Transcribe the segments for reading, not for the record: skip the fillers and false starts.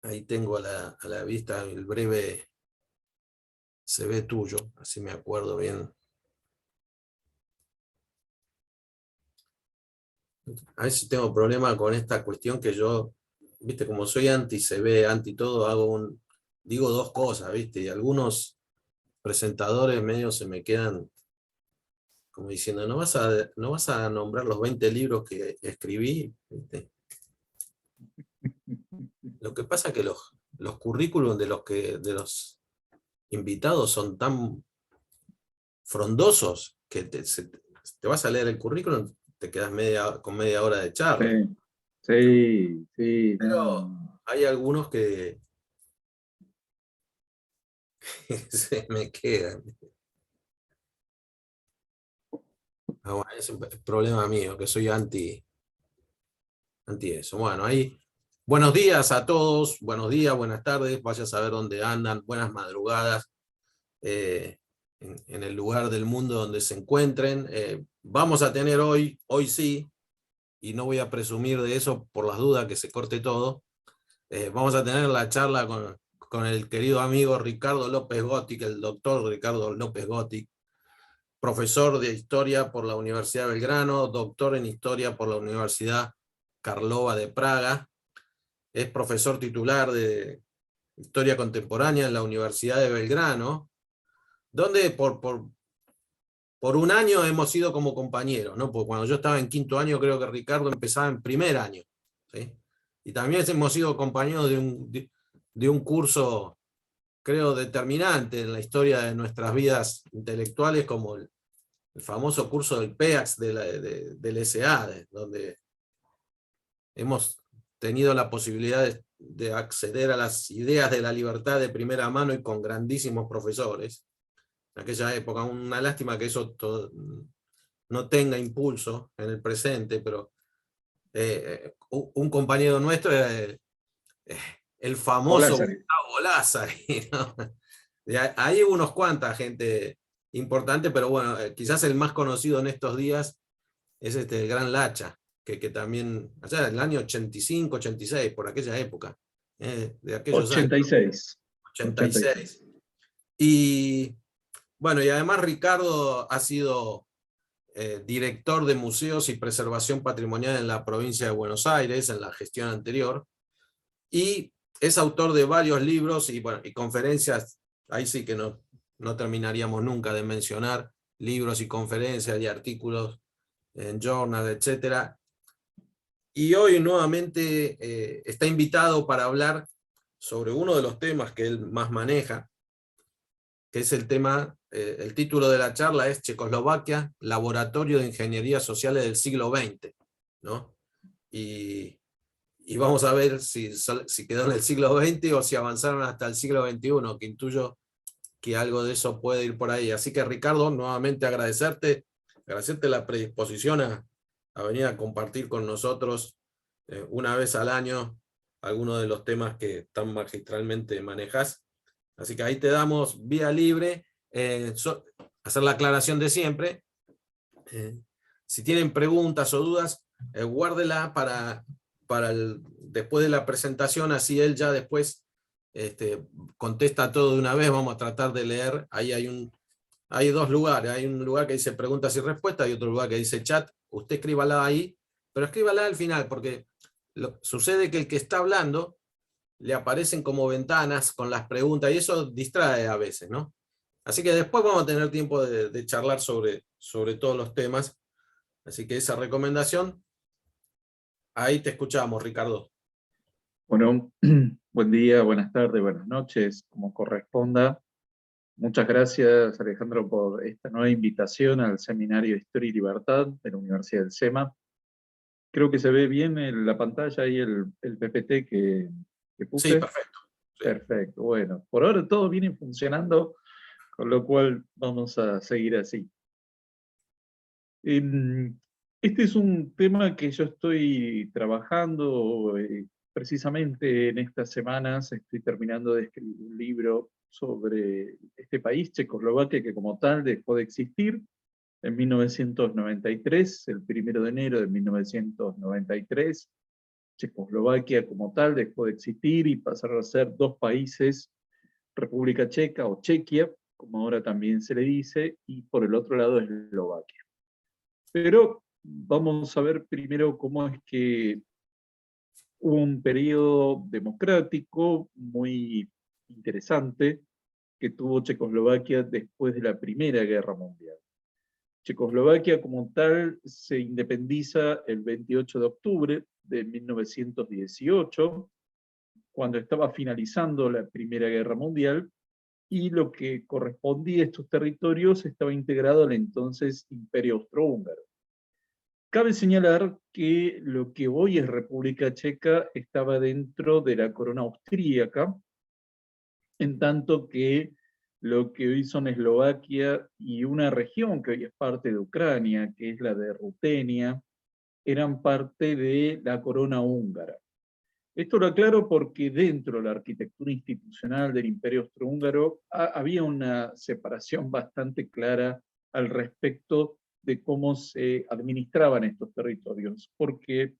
Ahí tengo a la vista el breve CV tuyo, así me acuerdo bien. A veces tengo problema con esta cuestión que yo, viste, como soy anti CV, anti todo, digo dos cosas, viste, y algunos presentadores medios se me quedan como diciendo, no vas a nombrar los 20 libros que escribí, ¿viste? Lo que pasa es que los currículums de los invitados son tan frondosos que te vas a leer el currículum, te quedas con media hora de charla. Sí, sí, sí, Pero no. hay algunos que se me quedan. Ah, bueno, es un problema mío, que soy anti eso. Bueno, ahí. Buenos días a todos, buenos días, buenas tardes, vaya a saber dónde andan, buenas madrugadas, en el lugar del mundo donde se encuentren. Vamos a tener hoy sí, y no voy a presumir de eso por las dudas que se corte todo, vamos a tener la charla con el querido amigo Ricardo López Gótic, el doctor Ricardo López Gótic, profesor de Historia por la Universidad de Belgrano, doctor en Historia por la Universidad Karlova de Praga, es profesor titular de Historia Contemporánea en la Universidad de Belgrano, donde por un año hemos sido como compañeros, ¿no? Porque cuando yo estaba en quinto año, creo que Ricardo empezaba en primer año, ¿sí? Y también hemos sido compañeros de un curso, creo, determinante en la historia de nuestras vidas intelectuales, como el famoso curso del PEAX del SADE, donde hemos tenido la posibilidad de acceder a las ideas de la libertad de primera mano y con grandísimos profesores. En aquella época, una lástima que eso no tenga impulso en el presente, pero un compañero nuestro era el O famoso Lázaro. Gustavo Lázari, ¿no? Hay unos cuantas gente importante, pero bueno, quizás el más conocido en estos días es el Gran Lacha, que también, allá en el año 85, 86, por aquella época, de aquellos años, 86. 86. Y bueno, y además Ricardo ha sido director de museos y preservación patrimonial en la provincia de Buenos Aires, en la gestión anterior, y es autor de varios libros y, bueno, y conferencias. Ahí sí que no terminaríamos nunca de mencionar libros y conferencias y artículos en journal, etcétera. Y hoy nuevamente está invitado para hablar sobre uno de los temas que él más maneja, que es el tema, el título de la charla es Checoslovaquia, Laboratorio de Ingeniería Sociales del siglo XX, ¿no? Y vamos a ver si quedó en el siglo XX o si avanzaron hasta el siglo XXI, que intuyo que algo de eso puede ir por ahí. Así que Ricardo, nuevamente agradecerte la predisposición a venir a compartir con nosotros una vez al año algunos de los temas que tan magistralmente manejas. Así que ahí te damos vía libre, hacer la aclaración de siempre. Eh, si tienen preguntas o dudas, guárdela después de la presentación, así él ya después contesta todo de una vez. Vamos a tratar de leer. Ahí hay dos lugares. Hay un lugar que dice preguntas y respuestas y otro lugar que dice chat. Usted escríbala ahí, pero escríbala al final, porque sucede que el que está hablando le aparecen como ventanas con las preguntas y eso distrae a veces, ¿no? Así que después vamos a tener tiempo de charlar sobre todos los temas. Así que esa recomendación, ahí te escuchamos, Ricardo. Bueno, buen día, buenas tardes, buenas noches, como corresponda. Muchas gracias, Alejandro, por esta nueva invitación al Seminario Historia y Libertad de la Universidad del SEMA. Creo que se ve bien en la pantalla y el PPT que Sí, puse. perfecto. Sí. Perfecto, bueno, por ahora todo viene funcionando, con lo cual vamos a seguir así. Este es un tema que yo estoy trabajando precisamente en estas semanas. Estoy terminando de escribir un libro sobre este país, Checoslovaquia, que como tal dejó de existir en 1993, el 1 de enero de 1993. Checoslovaquia como tal dejó de existir y pasaron a ser dos países, República Checa o Chequia, como ahora también se le dice, y por el otro lado Eslovaquia. Pero vamos a ver primero cómo es que hubo un periodo democrático muy interesante que tuvo Checoslovaquia después de la Primera Guerra Mundial. Checoslovaquia como tal se independiza el 28 de octubre de 1918, cuando estaba finalizando la Primera Guerra Mundial, y lo que correspondía a estos territorios estaba integrado al entonces Imperio Austrohúngaro. Cabe señalar que lo que hoy es República Checa estaba dentro de la corona austríaca, en tanto que lo que hoy son Eslovaquia y una región que hoy es parte de Ucrania, que es la de Rutenia, eran parte de la corona húngara. Esto lo aclaro porque dentro de la arquitectura institucional del Imperio Austrohúngaro había una separación bastante clara al respecto de cómo se administraban estos territorios, porque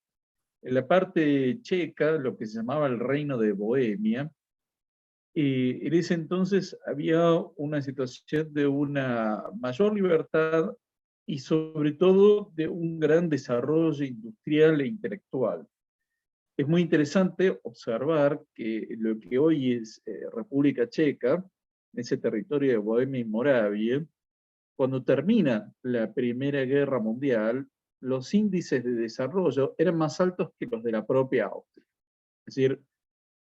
en la parte checa, lo que se llamaba el Reino de Bohemia, en ese entonces había una situación de una mayor libertad y sobre todo de un gran desarrollo industrial e intelectual. Es muy interesante observar que lo que hoy es República Checa, ese territorio de Bohemia y Moravia, cuando termina la Primera Guerra Mundial, los índices de desarrollo eran más altos que los de la propia Austria. Es decir,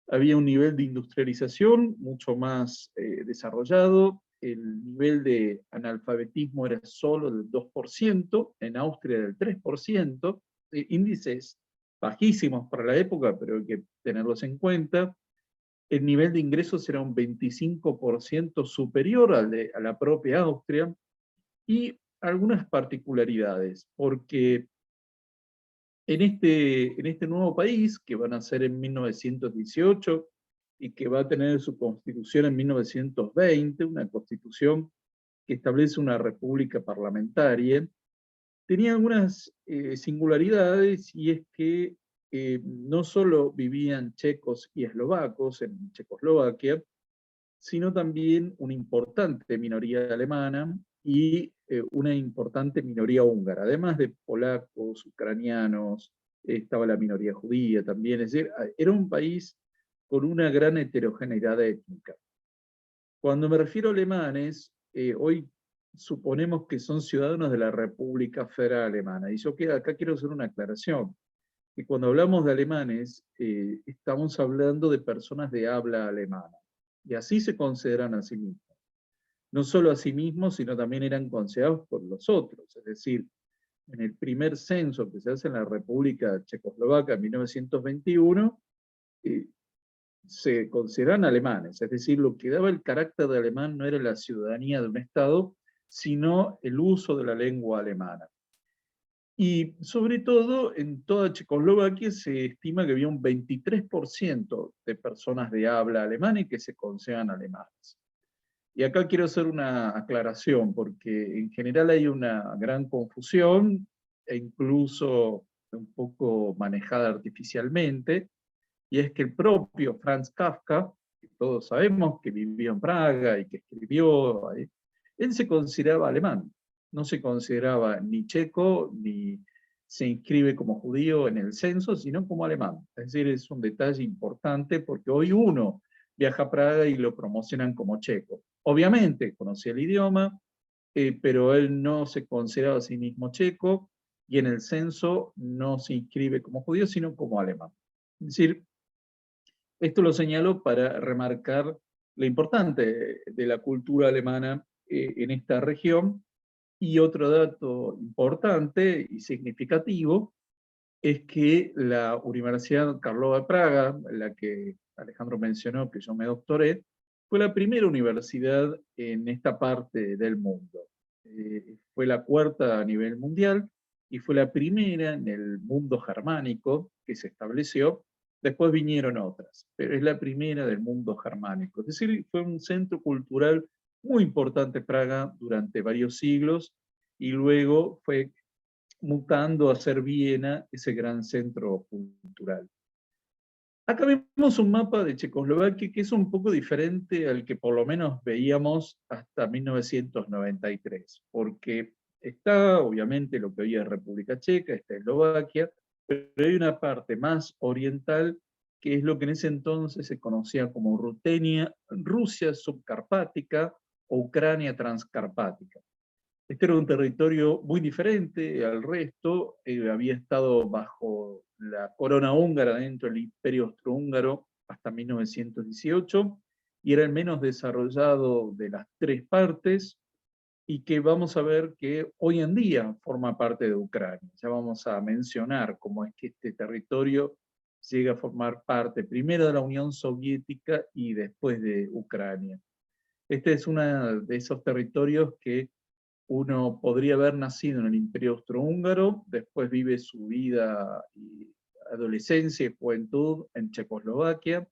había un nivel de industrialización mucho más desarrollado, el nivel de analfabetismo era solo del 2%, en Austria del 3%, índices bajísimos para la época, pero hay que tenerlos en cuenta. El nivel de ingresos era un 25% superior a la propia Austria, y algunas particularidades, porque en este nuevo país, que van a ser en 1918 y que va a tener su constitución en 1920, una constitución que establece una república parlamentaria, tenía algunas singularidades, y es que no solo vivían checos y eslovacos en Checoslovaquia, sino también una importante minoría alemana y una importante minoría húngara, además de polacos, ucranianos, estaba la minoría judía también, es decir, era un país con una gran heterogeneidad étnica. Cuando me refiero a alemanes, hoy suponemos que son ciudadanos de la República Federal Alemana, y yo acá quiero hacer una aclaración, que cuando hablamos de alemanes, estamos hablando de personas de habla alemana, y así se consideran a sí mismos. No solo a sí mismos, sino también eran considerados por los otros. Es decir, en el primer censo que se hace en la República Checoslovaca en 1921, se consideran alemanes. Es decir, lo que daba el carácter de alemán no era la ciudadanía de un Estado, sino el uso de la lengua alemana. Y sobre todo, en toda Checoslovaquia se estima que había un 23% de personas de habla alemana y que se consideran alemanes. Y acá quiero hacer una aclaración, porque en general hay una gran confusión, e incluso un poco manejada artificialmente, y es que el propio Franz Kafka, que todos sabemos que vivió en Praga y que escribió ahí, él se consideraba alemán, no se consideraba ni checo, ni se inscribe como judío en el censo, sino como alemán. Es decir, es un detalle importante porque hoy uno viaja a Praga y lo promocionan como checo. Obviamente conocía el idioma, pero él no se consideraba a sí mismo checo, y en el censo no se inscribe como judío, sino como alemán. Es decir, esto lo señalo para remarcar lo importante de la cultura alemana en esta región. Y otro dato importante y significativo es que la Universidad Karlova de Praga, la que Alejandro mencionó, que yo me doctoré, fue la primera universidad en esta parte del mundo. Fue la cuarta a nivel mundial y fue la primera en el mundo germánico que se estableció. Después vinieron otras, pero es la primera del mundo germánico. Es decir, fue un centro cultural muy importante Praga durante varios siglos, y luego fue mutando a ser Viena ese gran centro cultural. Acá vemos un mapa de Checoslovaquia que es un poco diferente al que por lo menos veíamos hasta 1993, porque está obviamente lo que hoy es República Checa, está Eslovaquia, pero hay una parte más oriental que es lo que en ese entonces se conocía como Rutenia, Rusia subcarpática o Ucrania transcarpática. Este era un territorio muy diferente al resto, había estado bajo la corona húngara dentro del Imperio Austrohúngaro hasta 1918 y era el menos desarrollado de las tres partes y que vamos a ver que hoy en día forma parte de Ucrania. Ya vamos a mencionar cómo es que este territorio llega a formar parte primero de la Unión Soviética y después de Ucrania. Este es uno de esos territorios que uno podría haber nacido en el Imperio Austrohúngaro, después vive su vida y adolescencia y juventud en Checoslovaquia,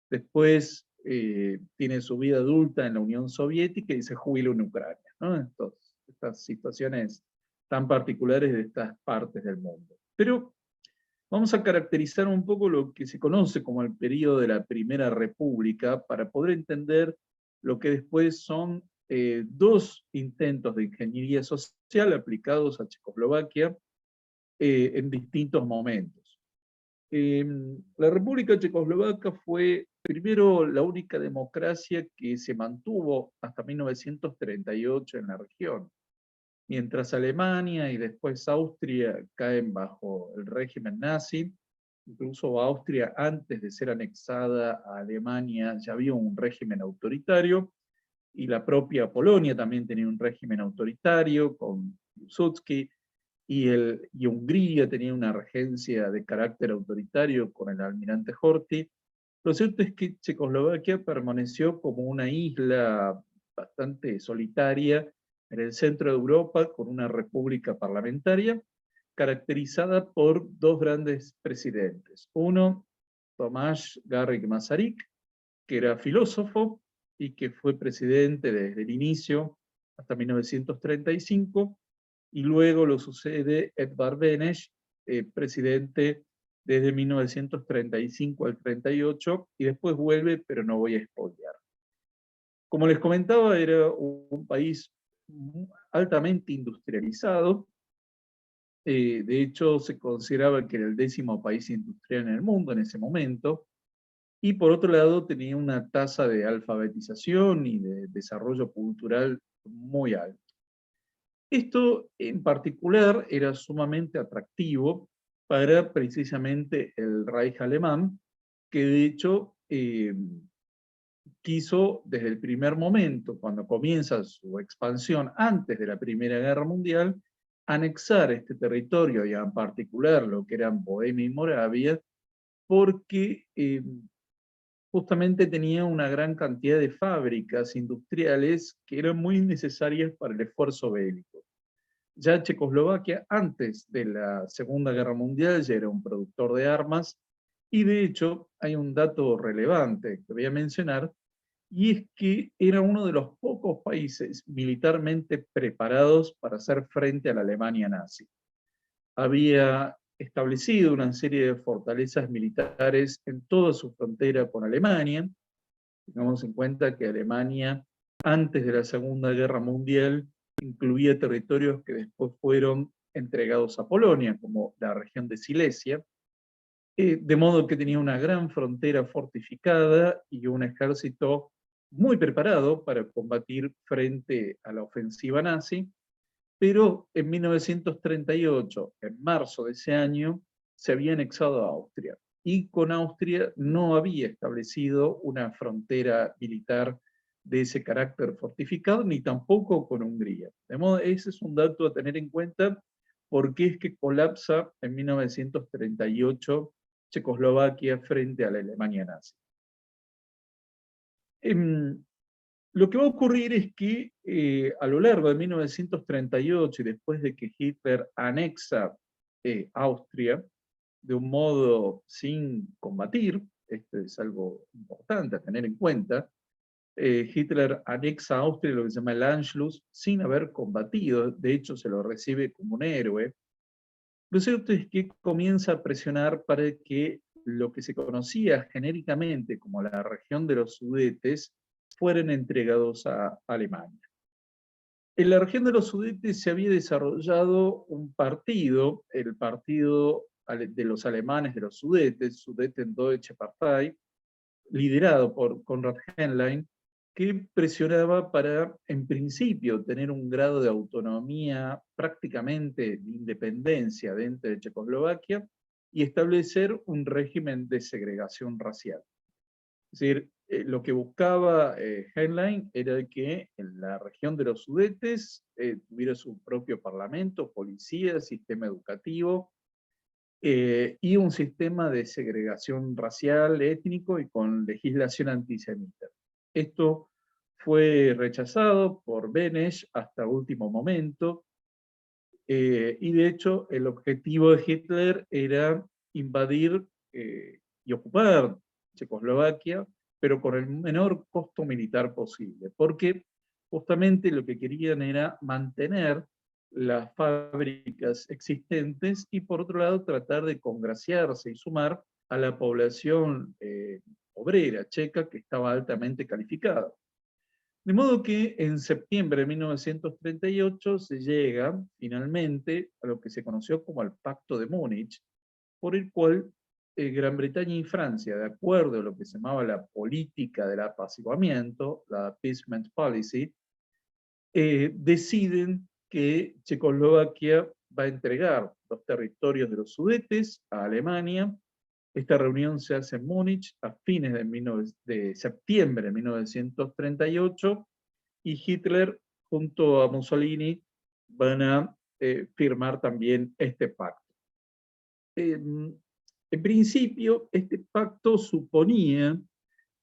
después tiene su vida adulta en la Unión Soviética y se jubila en Ucrania, ¿no? Entonces, estas situaciones tan particulares de estas partes del mundo. Pero vamos a caracterizar un poco lo que se conoce como el periodo de la Primera República para poder entender lo que después son dos intentos de ingeniería social aplicados a Checoslovaquia en distintos momentos. La República Checoslovaca fue primero la única democracia que se mantuvo hasta 1938 en la región, mientras Alemania y después Austria caen bajo el régimen nazi. Incluso Austria, antes de ser anexada a Alemania, ya había un régimen autoritario, y la propia Polonia también tenía un régimen autoritario con Piłsudski, y Hungría tenía una regencia de carácter autoritario con el almirante Horthy. Lo cierto es que Checoslovaquia permaneció como una isla bastante solitaria en el centro de Europa, con una república parlamentaria caracterizada por dos grandes presidentes. Uno, Tomás Garrigue Masaryk, que era filósofo y que fue presidente desde el inicio hasta 1935, y luego lo sucede Edvard Beneš, presidente desde 1935 al 38, y después vuelve, pero no voy a spoilear. Como les comentaba, era un país altamente industrializado. De hecho, se consideraba que era el 10º país industrial en el mundo en ese momento, y por otro lado tenía una tasa de alfabetización y de desarrollo cultural muy alta. Esto en particular era sumamente atractivo para precisamente el Reich alemán, que de hecho quiso desde el primer momento, cuando comienza su expansión antes de la Primera Guerra Mundial, anexar este territorio y en particular lo que eran Bohemia y Moravia, porque justamente tenía una gran cantidad de fábricas industriales que eran muy necesarias para el esfuerzo bélico. Ya Checoslovaquia, antes de la Segunda Guerra Mundial, ya era un productor de armas, y de hecho hay un dato relevante que voy a mencionar, y es que era uno de los pocos países militarmente preparados para hacer frente a la Alemania nazi. Había establecido una serie de fortalezas militares en toda su frontera con Alemania. Tengamos en cuenta que Alemania, antes de la Segunda Guerra Mundial, incluía territorios que después fueron entregados a Polonia, como la región de Silesia, de modo que tenía una gran frontera fortificada y un ejército muy preparado para combatir frente a la ofensiva nazi, pero en 1938, en marzo de ese año, se había anexado a Austria, y con Austria no había establecido una frontera militar de ese carácter fortificado, ni tampoco con Hungría. De modo, ese es un dato a tener en cuenta, porque es que colapsa en 1938 Checoslovaquia frente a la Alemania nazi. Lo que va a ocurrir es que a lo largo de 1938 y después de que Hitler anexa Austria de un modo sin combatir, esto es algo importante a tener en cuenta, Hitler anexa a Austria lo que se llama el Anschluss sin haber combatido, de hecho se lo recibe como un héroe, Lo cierto es que comienza a presionar para que lo que se conocía genéricamente como la región de los Sudetes fueran entregados a Alemania. En la región de los Sudetes se había desarrollado un partido, el partido de los alemanes de los Sudetes, Sudetendeutsche Partei, liderado por Konrad Henlein, que presionaba para, en principio, tener un grado de autonomía, prácticamente de independencia dentro de Checoslovaquia, y establecer un régimen de segregación racial. Es decir, lo que buscaba Henlein era que en la región de los Sudetes tuviera su propio parlamento, policía, sistema educativo, y un sistema de segregación racial, étnico y con legislación antisemita. Esto fue rechazado por Beneš hasta último momento, y de hecho el objetivo de Hitler era invadir y ocupar Checoslovaquia, pero con el menor costo militar posible, porque justamente lo que querían era mantener las fábricas existentes y por otro lado tratar de congraciarse y sumar a la población obrera checa que estaba altamente calificada. De modo que en septiembre de 1938 se llega finalmente a lo que se conoció como el Pacto de Múnich, por el cual Gran Bretaña y Francia, de acuerdo a lo que se llamaba la política del apaciguamiento, la appeasement policy, deciden que Checoslovaquia va a entregar los territorios de los Sudetes a Alemania. Esta reunión se hace en Múnich a fines de septiembre de 1938 y Hitler junto a Mussolini van a firmar también este pacto. En principio, este pacto suponía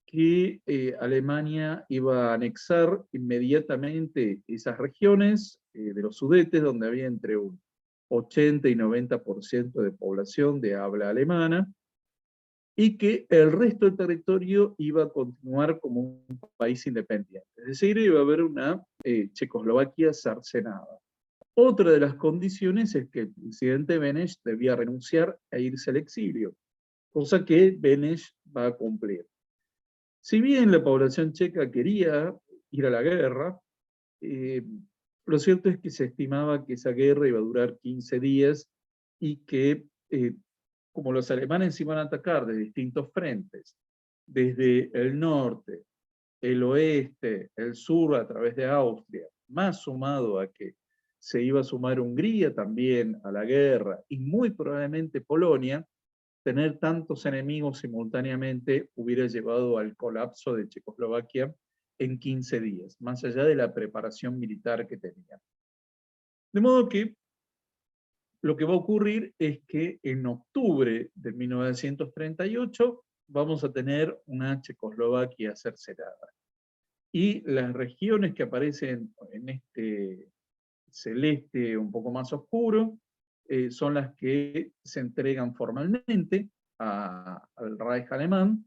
que Alemania iba a anexar inmediatamente esas regiones de los Sudetes, donde había entre un 80 y 90% de población de habla alemana, y que el resto del territorio iba a continuar como un país independiente. Es decir, iba a haber una Checoslovaquia cercenada. Otra de las condiciones es que el presidente Beneš debía renunciar e irse al exilio, cosa que Beneš va a cumplir. Si bien la población checa quería ir a la guerra, lo cierto es que se estimaba que esa guerra iba a durar 15 días y que, como los alemanes iban a atacar de distintos frentes, desde el norte, el oeste, el sur a través de Austria, más sumado a que se iba a sumar Hungría también a la guerra y muy probablemente Polonia, tener tantos enemigos simultáneamente hubiera llevado al colapso de Checoslovaquia en 15 días, más allá de la preparación militar que tenía. De modo que lo que va a ocurrir es que en octubre de 1938 vamos a tener una Checoslovaquia cercenada. Y las regiones que aparecen en este celeste un poco más oscuro son las que se entregan formalmente al Reich alemán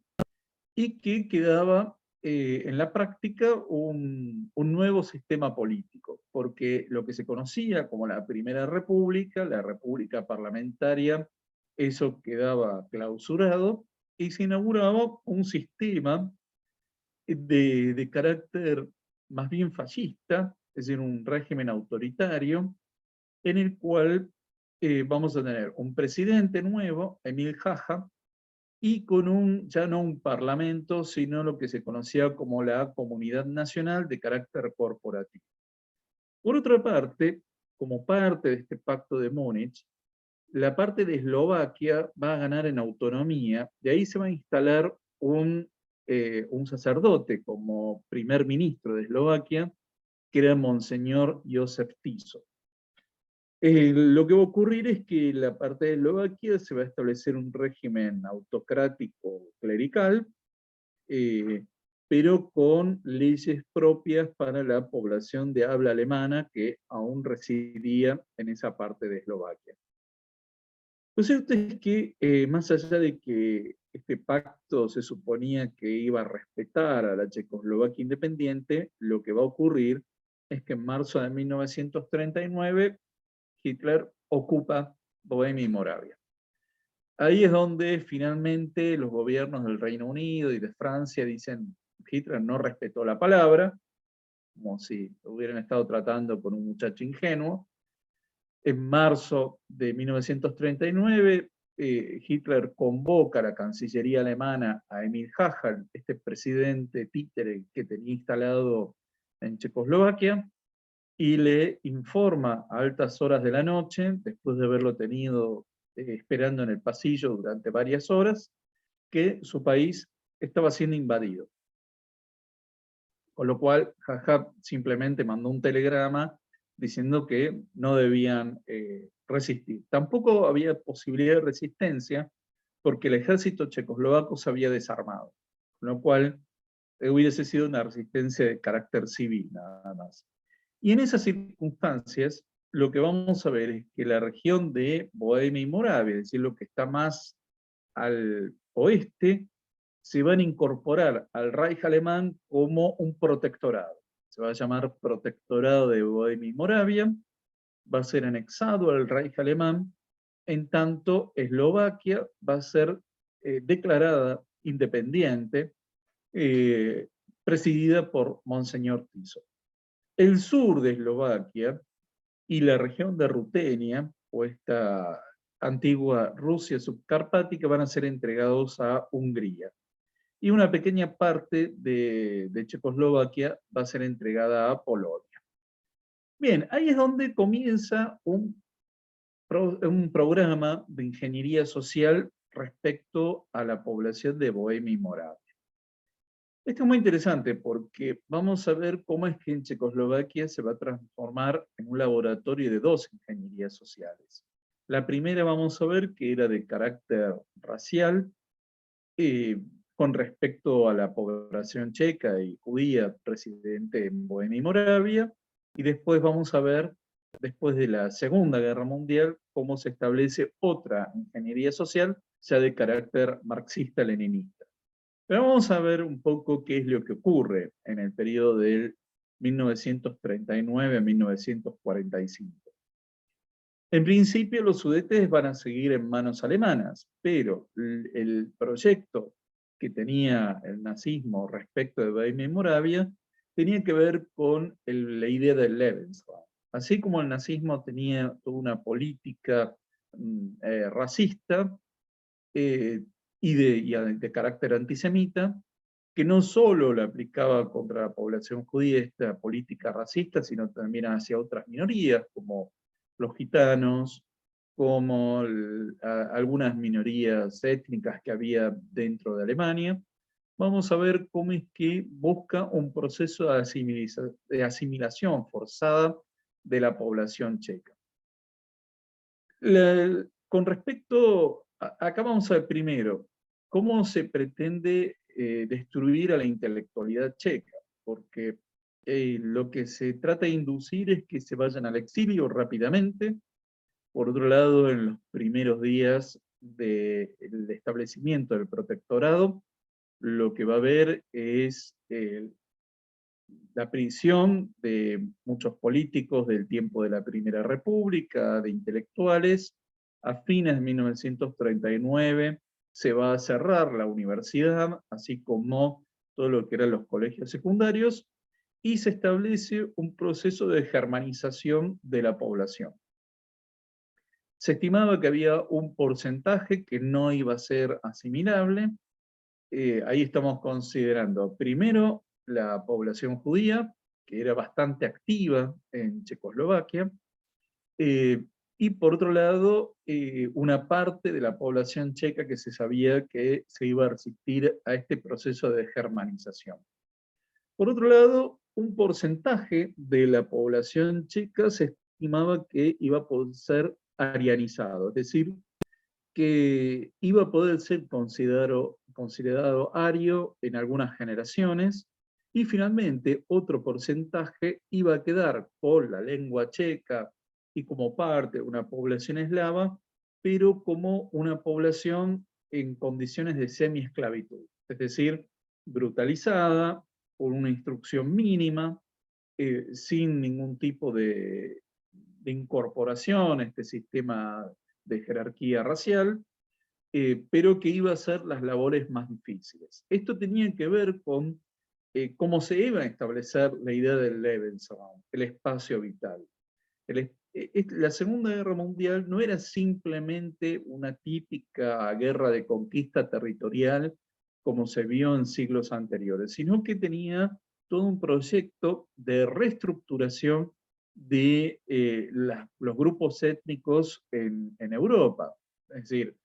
y que quedaba en la práctica un nuevo sistema político, porque lo que se conocía como la Primera República, la República Parlamentaria, eso quedaba clausurado y se inauguraba un sistema de carácter más bien fascista, es decir, un régimen autoritario, en el cual vamos a tener un presidente nuevo, Emil Haja, y con ya no un parlamento, sino lo que se conocía como la Comunidad Nacional de carácter corporativo. Por otra parte, como parte de este pacto de Múnich, la parte de Eslovaquia va a ganar en autonomía, de ahí se va a instalar un sacerdote como primer ministro de Eslovaquia, que era Monseñor Josef Tiso. Lo que va a ocurrir es que en la parte de Eslovaquia se va a establecer un régimen autocrático clerical, pero con leyes propias para la población de habla alemana que aún residía en esa parte de Eslovaquia. Lo cierto es que, más allá de que este pacto se suponía que iba a respetar a la Checoslovaquia independiente, lo que va a ocurrir es que en marzo de 1939 Hitler ocupa Bohemia y Moravia. Ahí es donde finalmente los gobiernos del Reino Unido y de Francia dicen Hitler no respetó la palabra, como si hubieran estado tratando con un muchacho ingenuo. En marzo de 1939, Hitler convoca a la Cancillería alemana a Emil Hácha, este presidente títere que tenía instalado en Checoslovaquia, y le informa a altas horas de la noche, después de haberlo tenido esperando en el pasillo durante varias horas, que su país estaba siendo invadido. Con lo cual, Hácha simplemente mandó un telegrama diciendo que no debían resistir. Tampoco había posibilidad de resistencia porque el ejército checoslovaco se había desarmado, con lo cual hubiese sido una resistencia de carácter civil nada más. Y en esas circunstancias, lo que vamos a ver es que la región de Bohemia y Moravia, es decir, lo que está más al oeste, se van a incorporar al Reich alemán como un protectorado. Se va a llamar Protectorado de Bohemia y Moravia, va a ser anexado al Reich alemán, en tanto Eslovaquia va a ser declarada independiente, presidida por Monseñor Tiso. El sur de Eslovaquia y la región de Rutenia, o esta antigua Rusia subcarpática, van a ser entregados a Hungría. Y una pequeña parte de Checoslovaquia va a ser entregada a Polonia. Bien, ahí es donde comienza un programa de ingeniería social respecto a la población de Bohemia y Moravia. Esto es muy interesante porque vamos a ver cómo es que en Checoslovaquia se va a transformar en un laboratorio de dos ingenierías sociales. La primera vamos a ver que era de carácter racial, con respecto a la población checa y judía residente en Bohemia y Moravia, y después vamos a ver, después de la Segunda Guerra Mundial, cómo se establece otra ingeniería social, ya de carácter marxista-leninista. Pero vamos a ver un poco qué es lo que ocurre en el periodo del 1939 a 1945. En principio los Sudetes van a seguir en manos alemanas, pero el proyecto que tenía el nazismo respecto de Bohemia y Moravia tenía que ver con la idea del Lebensraum. Así como el nazismo tenía toda una política racista y de carácter antisemita, que no solo la aplicaba contra la población judía esta política racista, sino también hacia otras minorías, como los gitanos, como algunas minorías étnicas que había dentro de Alemania. Vamos a ver cómo es que busca un proceso de asimilación forzada de la población checa. Con respecto, acá vamos a ver primero, cómo se pretende destruir a la intelectualidad checa, porque lo que se trata de inducir es que se vayan al exilio rápidamente. Por otro lado, en los primeros días del establecimiento del protectorado, lo que va a haber es la prisión de muchos políticos del tiempo de la Primera República, de intelectuales. A fines de 1939 se va a cerrar la universidad, así como todo lo que eran los colegios secundarios, y se establece un proceso de germanización de la población. Se estimaba que había un porcentaje que no iba a ser asimilable. Ahí estamos considerando primero la población judía, que era bastante activa en Checoslovaquia, y por otro lado, una parte de la población checa que se sabía que se iba a resistir a este proceso de germanización. Por otro lado, un porcentaje de la población checa se estimaba que iba a poder ser arianizado, es decir, que iba a poder ser considerado ario en algunas generaciones, y finalmente otro porcentaje iba a quedar con la lengua checa y como parte de una población eslava, pero como una población en condiciones de semi-esclavitud, es decir, brutalizada, por una instrucción mínima, sin ningún tipo de incorporación a este sistema de jerarquía racial, pero que iba a ser las labores más difíciles. Esto tenía que ver con cómo se iba a establecer la idea del Lebensraum, el espacio vital. La Segunda Guerra Mundial no era simplemente una típica guerra de conquista territorial como se vio en siglos anteriores, sino que tenía todo un proyecto de reestructuración de los grupos étnicos en Europa. Es decir,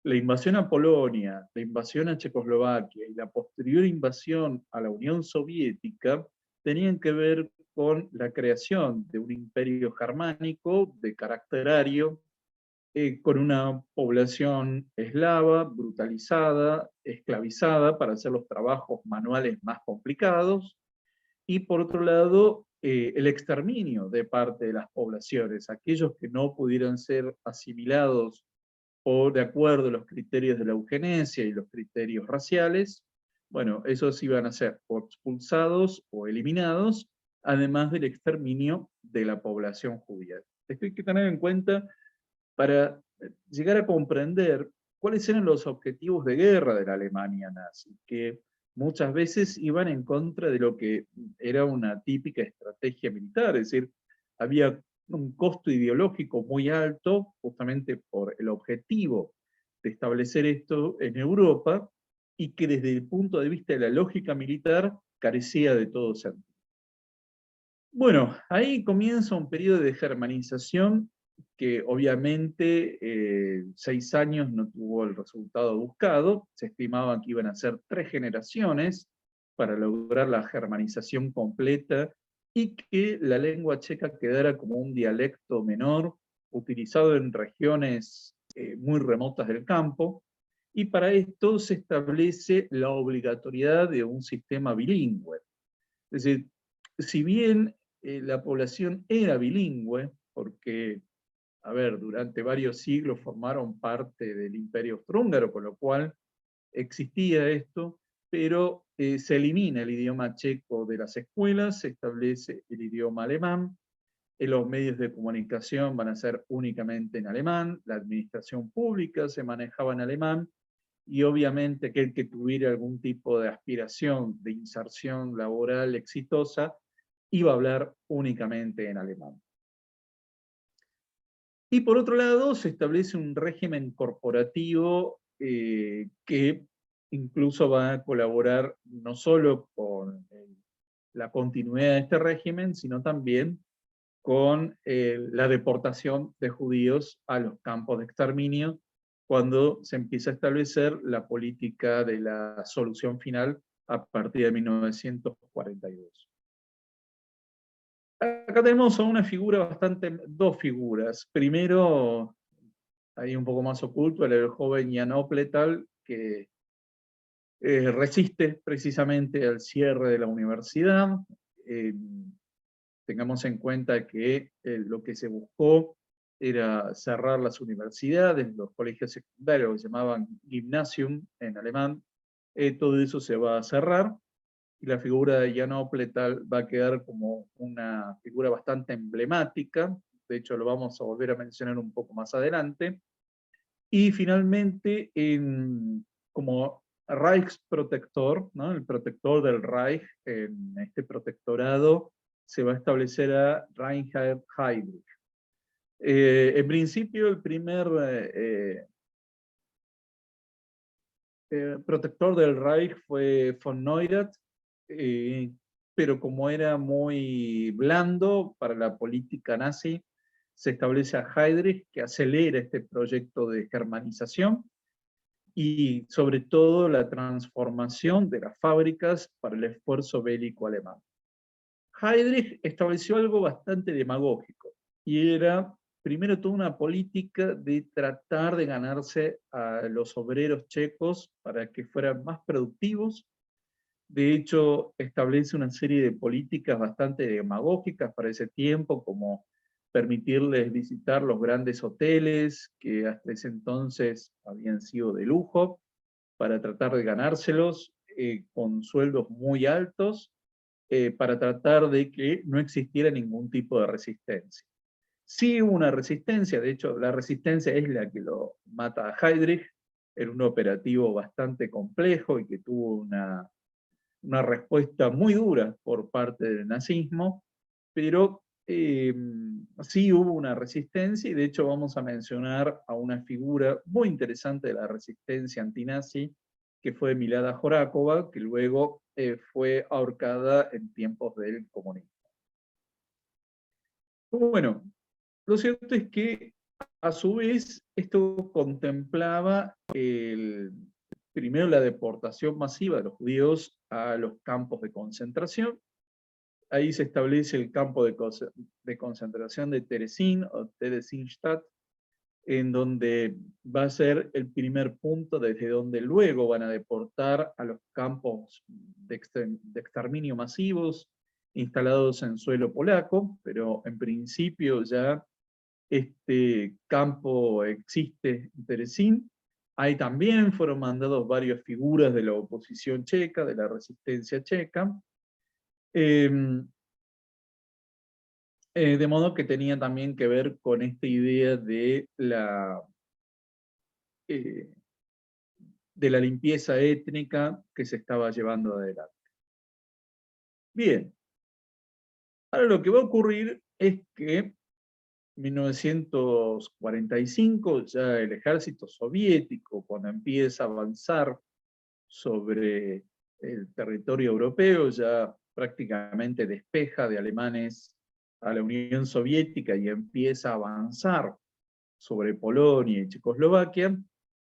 la invasión a Polonia, la invasión a Checoslovaquia y la posterior invasión a la Unión Soviética tenían que ver con la creación de un imperio germánico de carácter ario, con una población eslava, brutalizada, esclavizada para hacer los trabajos manuales más complicados, y por otro lado, el exterminio de parte de las poblaciones, aquellos que no pudieran ser asimilados o de acuerdo a los criterios de la eugenesia y los criterios raciales, bueno, esos iban a ser o expulsados o eliminados, además del exterminio de la población judía. Esto hay que tener en cuenta para llegar a comprender cuáles eran los objetivos de guerra de la Alemania nazi, que muchas veces iban en contra de lo que era una típica estrategia militar, es decir, había un costo ideológico muy alto, justamente por el objetivo de establecer esto en Europa, y que desde el punto de vista de la lógica militar carecía de todo sentido. Bueno, ahí comienza un periodo de germanización que obviamente 6 años no tuvo el resultado buscado, se estimaba que iban a ser 3 generaciones para lograr la germanización completa y que la lengua checa quedara como un dialecto menor, utilizado en regiones muy remotas del campo, y para esto se establece la obligatoriedad de un sistema bilingüe. Es decir, si bien la población era bilingüe, porque, a ver, durante varios siglos formaron parte del Imperio Austrohúngaro, con lo cual existía esto, pero se elimina el idioma checo de las escuelas, se establece el idioma alemán, los medios de comunicación van a ser únicamente en alemán, la administración pública se manejaba en alemán, y obviamente aquel que tuviera algún tipo de aspiración de inserción laboral exitosa iba a hablar únicamente en alemán. Y por otro lado, se establece un régimen corporativo que incluso va a colaborar no solo con la continuidad de este régimen, sino también con la deportación de judíos a los campos de exterminio, cuando se empieza a establecer la política de la solución final a partir de 1942. Acá tenemos a una figura dos figuras. Primero, ahí un poco más oculto, el joven Jan Opletal, que resiste precisamente al cierre de la universidad. Tengamos en cuenta que lo que se buscó era cerrar las universidades, los colegios secundarios, que se llamaban Gymnasium en alemán, todo eso se va a cerrar, y la figura de Jan Opletal va a quedar como una figura bastante emblemática, de hecho lo vamos a volver a mencionar un poco más adelante, y finalmente como Reichsprotector, ¿no? El protector del Reich, en este protectorado se va a establecer a Reinhard Heydrich. En principio el primer protector del Reich fue von Neurath, pero como era muy blando para la política nazi, se establece a Heydrich, que acelera este proyecto de germanización y sobre todo la transformación de las fábricas para el esfuerzo bélico alemán. Heydrich estableció algo bastante demagógico, y era primero toda una política de tratar de ganarse a los obreros checos para que fueran más productivos. De hecho, establece una serie de políticas bastante demagógicas para ese tiempo, como permitirles visitar los grandes hoteles que hasta ese entonces habían sido de lujo, para tratar de ganárselos con sueldos muy altos, para tratar de que no existiera ningún tipo de resistencia. Sí hubo una resistencia, de hecho la resistencia es la que lo mata a Heydrich, en un operativo bastante complejo y que tuvo una respuesta muy dura por parte del nazismo, pero sí hubo una resistencia y de hecho vamos a mencionar a una figura muy interesante de la resistencia antinazi, que fue Milada Horákova, que luego fue ahorcada en tiempos del comunismo. Bueno, lo cierto es que a su vez esto contemplaba primero la deportación masiva de los judíos a los campos de concentración. Ahí se establece el campo de concentración de Terezín o Theresienstadt, en donde va a ser el primer punto desde donde luego van a deportar a los campos de exterminio masivos instalados en suelo polaco, pero en principio ya este campo existe en Terezín. Ahí también fueron mandados varias figuras de la oposición checa, de la resistencia checa, de modo que tenía también que ver con esta idea eh, de la limpieza étnica que se estaba llevando adelante. Bien, ahora lo que va a ocurrir es que en 1945 ya el ejército soviético, cuando empieza a avanzar sobre el territorio europeo, ya prácticamente despeja de alemanes a la Unión Soviética y empieza a avanzar sobre Polonia y Checoslovaquia,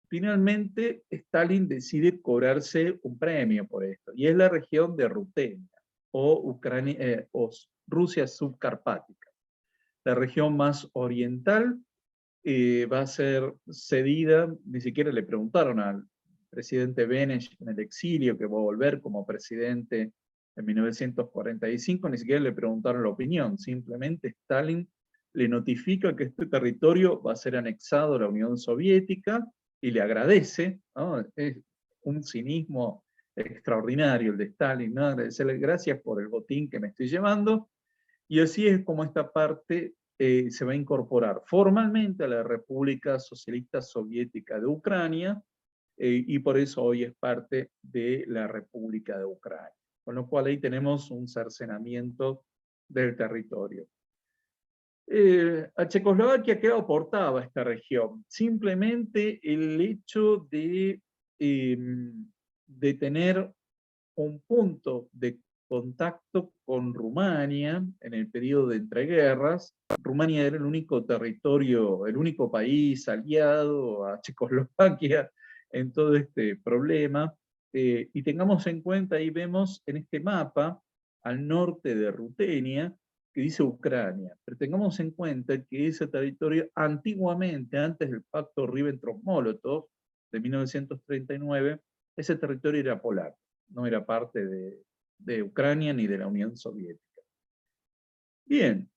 finalmente Stalin decide cobrarse un premio por esto, y es la región de Rutenia, o Rusia subcarpática. La región más oriental va a ser cedida, ni siquiera le preguntaron al presidente Beneš en el exilio, que va a volver como presidente en 1945, ni siquiera le preguntaron la opinión, simplemente Stalin le notifica que este territorio va a ser anexado a la Unión Soviética y le agradece, ¿no? Es un cinismo extraordinario el de Stalin, ¿no? Agradecerle gracias por el botín que me estoy llevando, y así es como esta parte se va a incorporar formalmente a la República Socialista Soviética de Ucrania, y por eso hoy es parte de la República de Ucrania. Con lo cual ahí tenemos un cercenamiento del territorio. A Checoslovaquia, ¿qué aportaba esta región? Simplemente el hecho de tener un punto de contacto con Rumania en el periodo de entreguerras. Rumania era el único territorio, el único país aliado a Checoslovaquia en todo este problema. Y tengamos en cuenta, ahí vemos en este mapa, al norte de Rutenia, que dice Ucrania. Pero tengamos en cuenta que ese territorio antiguamente, antes del pacto Ribbentrop-Molotov de 1939, ese territorio era polaco, no era parte de Ucrania ni de la Unión Soviética. Bien,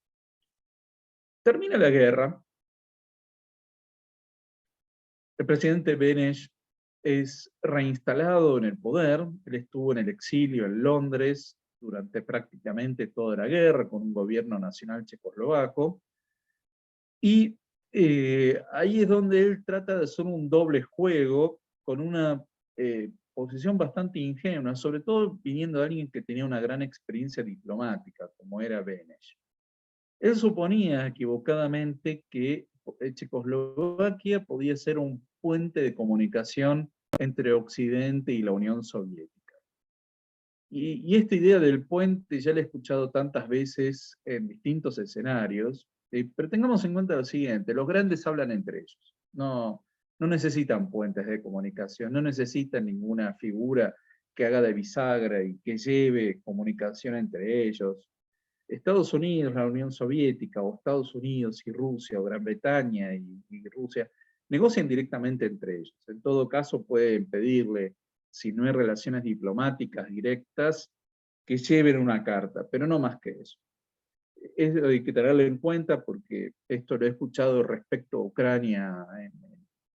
termina la guerra. El presidente Beneš es reinstalado en el poder. Él estuvo en el exilio en Londres durante prácticamente toda la guerra con un gobierno nacional checoslovaco. Y ahí es donde él trata de hacer un doble juego con una posición bastante ingenua, sobre todo viniendo de alguien que tenía una gran experiencia diplomática, como era Beneš. Él suponía equivocadamente que Checoslovaquia podía ser un puente de comunicación entre Occidente y la Unión Soviética. Y esta idea del puente ya la he escuchado tantas veces en distintos escenarios, pero tengamos en cuenta lo siguiente: los grandes hablan entre ellos, no necesitan puentes de comunicación, no necesitan ninguna figura que haga de bisagra y que lleve comunicación entre ellos. Estados Unidos, la Unión Soviética, o Estados Unidos y Rusia, o Gran Bretaña y Rusia, negocian directamente entre ellos. En todo caso, pueden pedirle, si no hay relaciones diplomáticas directas, que lleven una carta, pero no más que eso. Eso hay que tenerlo en cuenta porque esto lo he escuchado respecto a Ucrania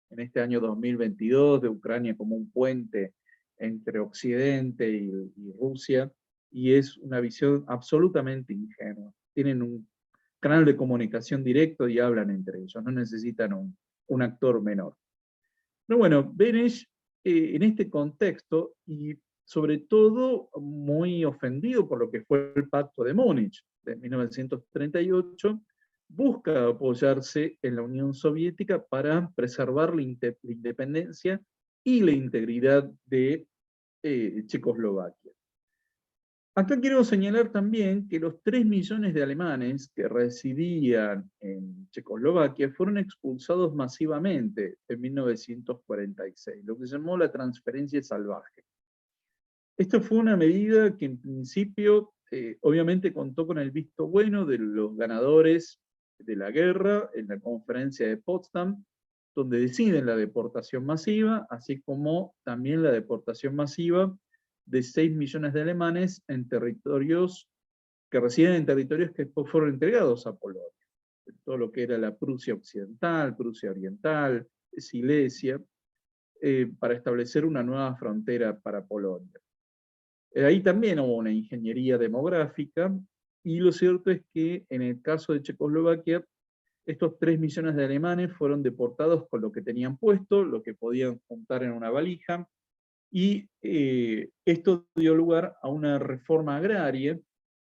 en este año 2022, de Ucrania como un puente entre Occidente y Rusia, y es una visión absolutamente ingenua. Tienen canal de comunicación directo y hablan entre ellos, no necesitan un actor menor. Pero bueno, Beneš, en este contexto, y sobre todo muy ofendido por lo que fue el Pacto de Múnich de 1938, busca apoyarse en la Unión Soviética para preservar la independencia y la integridad de Checoslovaquia. Acá quiero señalar también que los 3 millones de alemanes que residían en Checoslovaquia fueron expulsados masivamente en 1946, lo que se llamó la transferencia salvaje. Esto fue una medida que en principio obviamente contó con el visto bueno de los ganadores de la guerra en la conferencia de Potsdam, donde deciden la deportación masiva, así como también la deportación masiva de 6 millones de alemanes en territorios que residen en territorios que después fueron entregados a Polonia. Todo lo que era la Prusia Occidental, Prusia Oriental, Silesia, para establecer una nueva frontera para Polonia. Ahí también hubo una ingeniería demográfica, y lo cierto es que en el caso de Checoslovaquia, estos 3 millones de alemanes fueron deportados con lo que tenían puesto, lo que podían juntar en una valija, y esto dio lugar a una reforma agraria.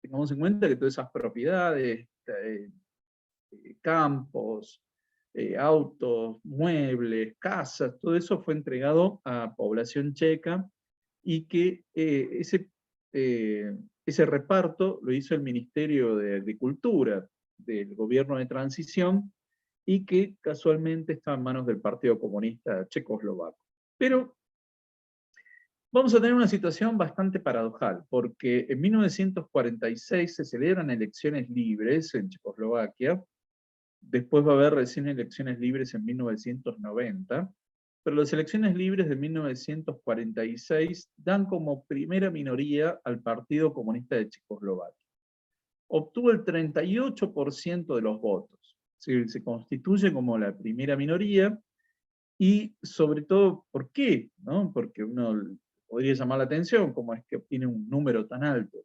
Tengamos en cuenta que todas esas propiedades, campos, autos, muebles, casas, todo eso fue entregado a población checa, y que ese reparto lo hizo el Ministerio de Agricultura del gobierno de transición, y que casualmente estaba en manos del Partido Comunista Checoslovaco. Pero vamos a tener una situación bastante paradojal, porque en 1946 se celebran elecciones libres en Checoslovaquia, después va a haber recién elecciones libres en 1990, pero las elecciones libres de 1946 dan como primera minoría al Partido Comunista de Checoslovaquia. Obtuvo el 38% de los votos, se constituye como la primera minoría, y sobre todo, ¿por qué? ¿No? Porque uno podría llamar la atención, cómo es que obtiene un número tan alto.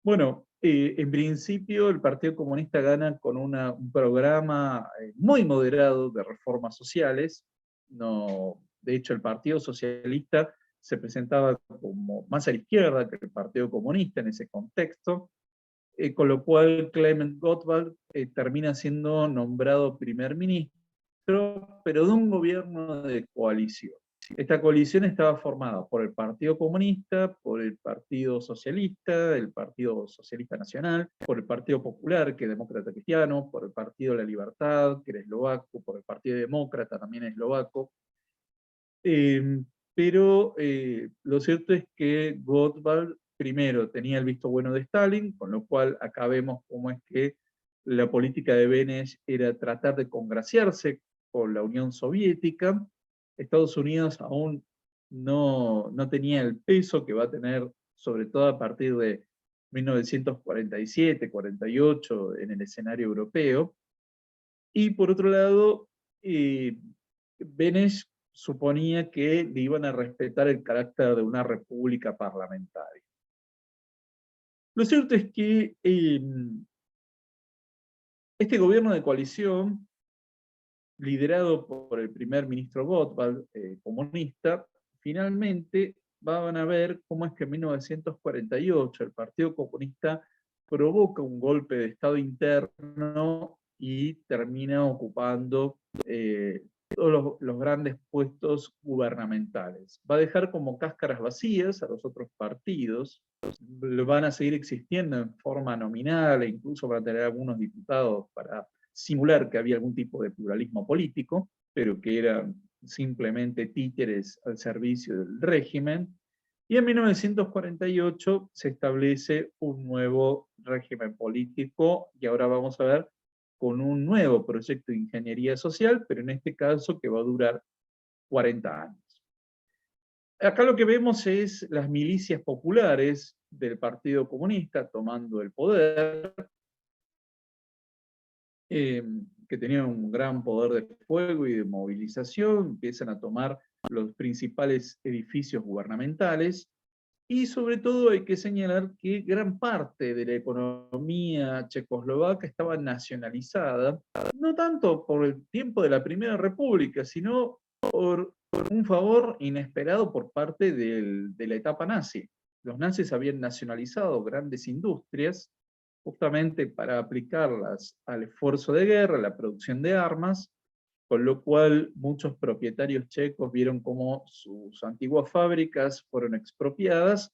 Bueno, en principio el Partido Comunista gana con un programa muy moderado de reformas sociales. No, de hecho, el Partido Socialista se presentaba como más a la izquierda que el Partido Comunista en ese contexto, con lo cual Clement Gottwald termina siendo nombrado primer ministro, pero de un gobierno de coalición. Esta coalición estaba formada por el Partido Comunista, por el Partido Socialista Nacional, por el Partido Popular, que es demócrata cristiano, por el Partido de la Libertad, que era eslovaco, por el Partido Demócrata, también eslovaco. Pero lo cierto es que Gottwald primero tenía el visto bueno de Stalin, con lo cual acá vemos cómo es que la política de Beneš era tratar de congraciarse con la Unión Soviética. Estados Unidos aún no tenía el peso que va a tener, sobre todo a partir de 1947, 48, en el escenario europeo. Y por otro lado, Beneš suponía que le iban a respetar el carácter de una república parlamentaria. Lo cierto es que este gobierno de coalición, liderado por el primer ministro Gottwald, comunista, finalmente van a ver cómo es que en 1948 el Partido Comunista provoca un golpe de Estado interno y termina ocupando todos los grandes puestos gubernamentales. Va a dejar como cáscaras vacías a los otros partidos, van a seguir existiendo en forma nominal, e incluso van a tener algunos diputados para simular que había algún tipo de pluralismo político, pero que eran simplemente títeres al servicio del régimen. Y en 1948 se establece un nuevo régimen político, y ahora vamos a ver con un nuevo proyecto de ingeniería social, pero en este caso que va a durar 40 años. Acá lo que vemos es las milicias populares del Partido Comunista tomando el poder, que tenían un gran poder de fuego y de movilización, empiezan a tomar los principales edificios gubernamentales, Y sobre todo hay que señalar que gran parte de la economía checoslovaca estaba nacionalizada, no tanto por el tiempo de la Primera República, sino por un favor inesperado por parte de la etapa nazi. Los nazis habían nacionalizado grandes industrias justamente para aplicarlas al esfuerzo de guerra, a la producción de armas, con lo cual muchos propietarios checos vieron cómo sus antiguas fábricas fueron expropiadas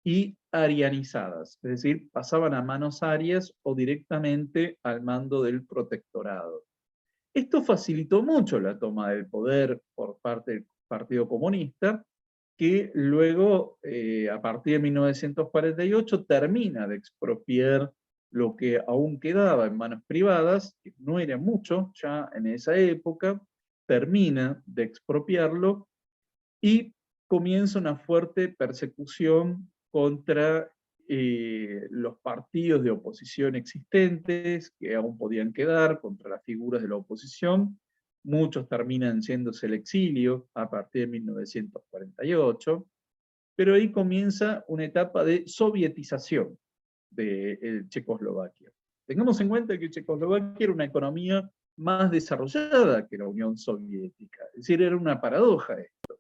y arianizadas, es decir, pasaban a manos arias o directamente al mando del protectorado. Esto facilitó mucho la toma del poder por parte del Partido Comunista, que luego, a partir de 1948, termina de expropiar lo que aún quedaba en manos privadas, que no era mucho ya en esa época, termina de expropiarlo y comienza una fuerte persecución contra los partidos de oposición existentes que aún podían quedar, contra las figuras de la oposición. Muchos terminan yéndose al exilio a partir de 1948, pero ahí comienza una etapa de sovietización de Checoslovaquia. Tengamos en cuenta que Checoslovaquia era una economía más desarrollada que la Unión Soviética, es decir, era una paradoja esto.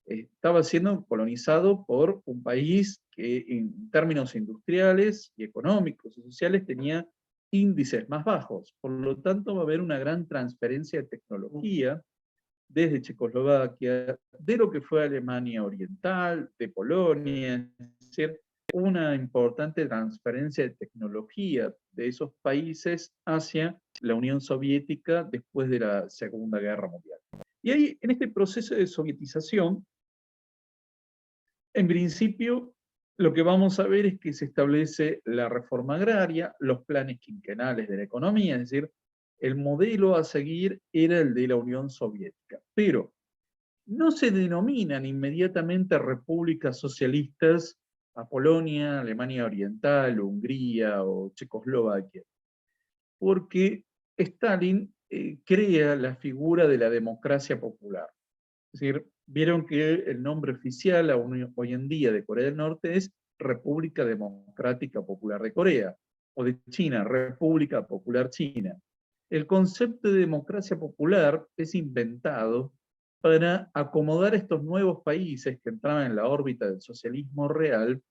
Estaba siendo colonizado por un país que en términos industriales y económicos y sociales tenía índices más bajos. Por lo tanto, va a haber una gran transferencia de tecnología desde Checoslovaquia, de lo que fue Alemania Oriental, de Polonia, es decir, una importante transferencia de tecnología de esos países hacia la Unión Soviética después de la Segunda Guerra Mundial. Y ahí, en este proceso de sovietización, en principio, lo que vamos a ver es que se establece la reforma agraria, los planes quinquenales de la economía, es decir, el modelo a seguir era el de la Unión Soviética, pero no se denominan inmediatamente repúblicas socialistas a Polonia, Alemania Oriental, Hungría o Checoslovaquia, porque Stalin crea la figura de la democracia popular. Es decir, vieron que el nombre oficial hoy en día de Corea del Norte es República Democrática Popular de Corea, o de China, República Popular China. El concepto de democracia popular es inventado para acomodar estos nuevos países que entraban en la órbita del socialismo real,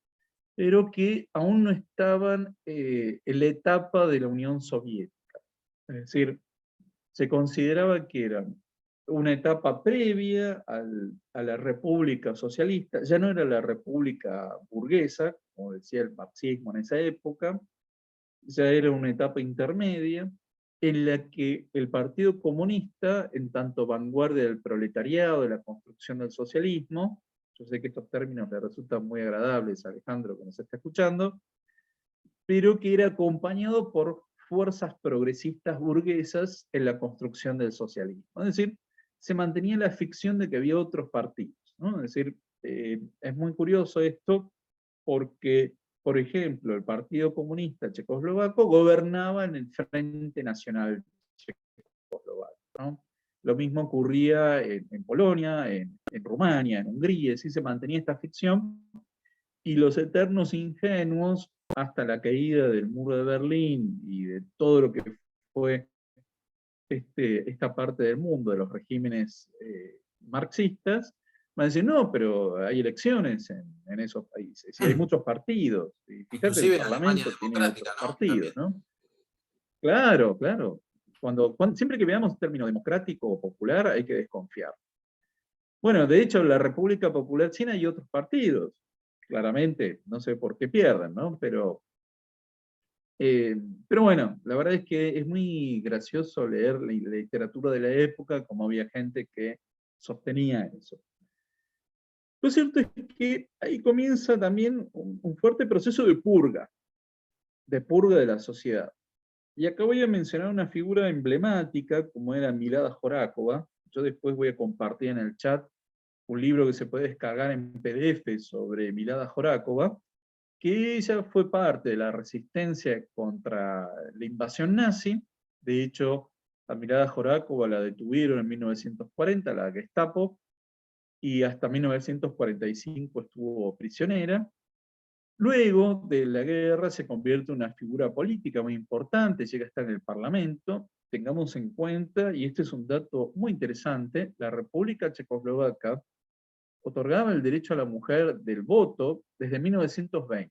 pero que aún no estaban en la etapa de la Unión Soviética. Es decir, se consideraba que era una etapa previa a la República Socialista, ya no era la República burguesa, como decía el marxismo en esa época, ya era una etapa intermedia en la que el Partido Comunista, en tanto vanguardia del proletariado, de la construcción del socialismo, yo sé que estos términos le resultan muy agradables a Alejandro que nos está escuchando, pero que era acompañado por fuerzas progresistas burguesas en la construcción del socialismo. Es decir, se mantenía la ficción de que había otros partidos, ¿no? Es decir, es muy curioso esto porque, por ejemplo, el Partido Comunista Checoslovaco gobernaba en el Frente Nacional Checoslovaco, ¿no? Lo mismo ocurría en Polonia, en Rumania, en Hungría, así se mantenía esta ficción, y los eternos ingenuos, hasta la caída del muro de Berlín y de todo lo que fue esta parte del mundo, de los regímenes marxistas, van a decir, no, pero hay elecciones en esos países, y hay muchos partidos, y fíjate, el Inclusive en Alemania Parlamento tiene democrática, otros ¿no? partidos, También. ¿no? Claro, claro. Siempre que veamos el término democrático o popular, hay que desconfiar. Bueno, de hecho, en la República Popular China hay otros partidos, claramente, no sé por qué pierden, ¿no? Pero bueno, la verdad es que es muy gracioso leer la literatura de la época, como había gente que sostenía eso. Lo cierto es que ahí comienza también un fuerte proceso de purga de la sociedad. Y acá voy a mencionar una figura emblemática, como era Milada Horákova. Yo después voy a compartir en el chat un libro que se puede descargar en PDF sobre Milada Horákova, que ella fue parte de la resistencia contra la invasión nazi. De hecho, a Milada Horákova la detuvieron en 1940, la Gestapo, y hasta 1945 estuvo prisionera. Luego de la guerra se convierte en una figura política muy importante, llega a estar en el Parlamento. Tengamos en cuenta, y este es un dato muy interesante, la República Checoslovaca otorgaba el derecho a la mujer del voto desde 1920.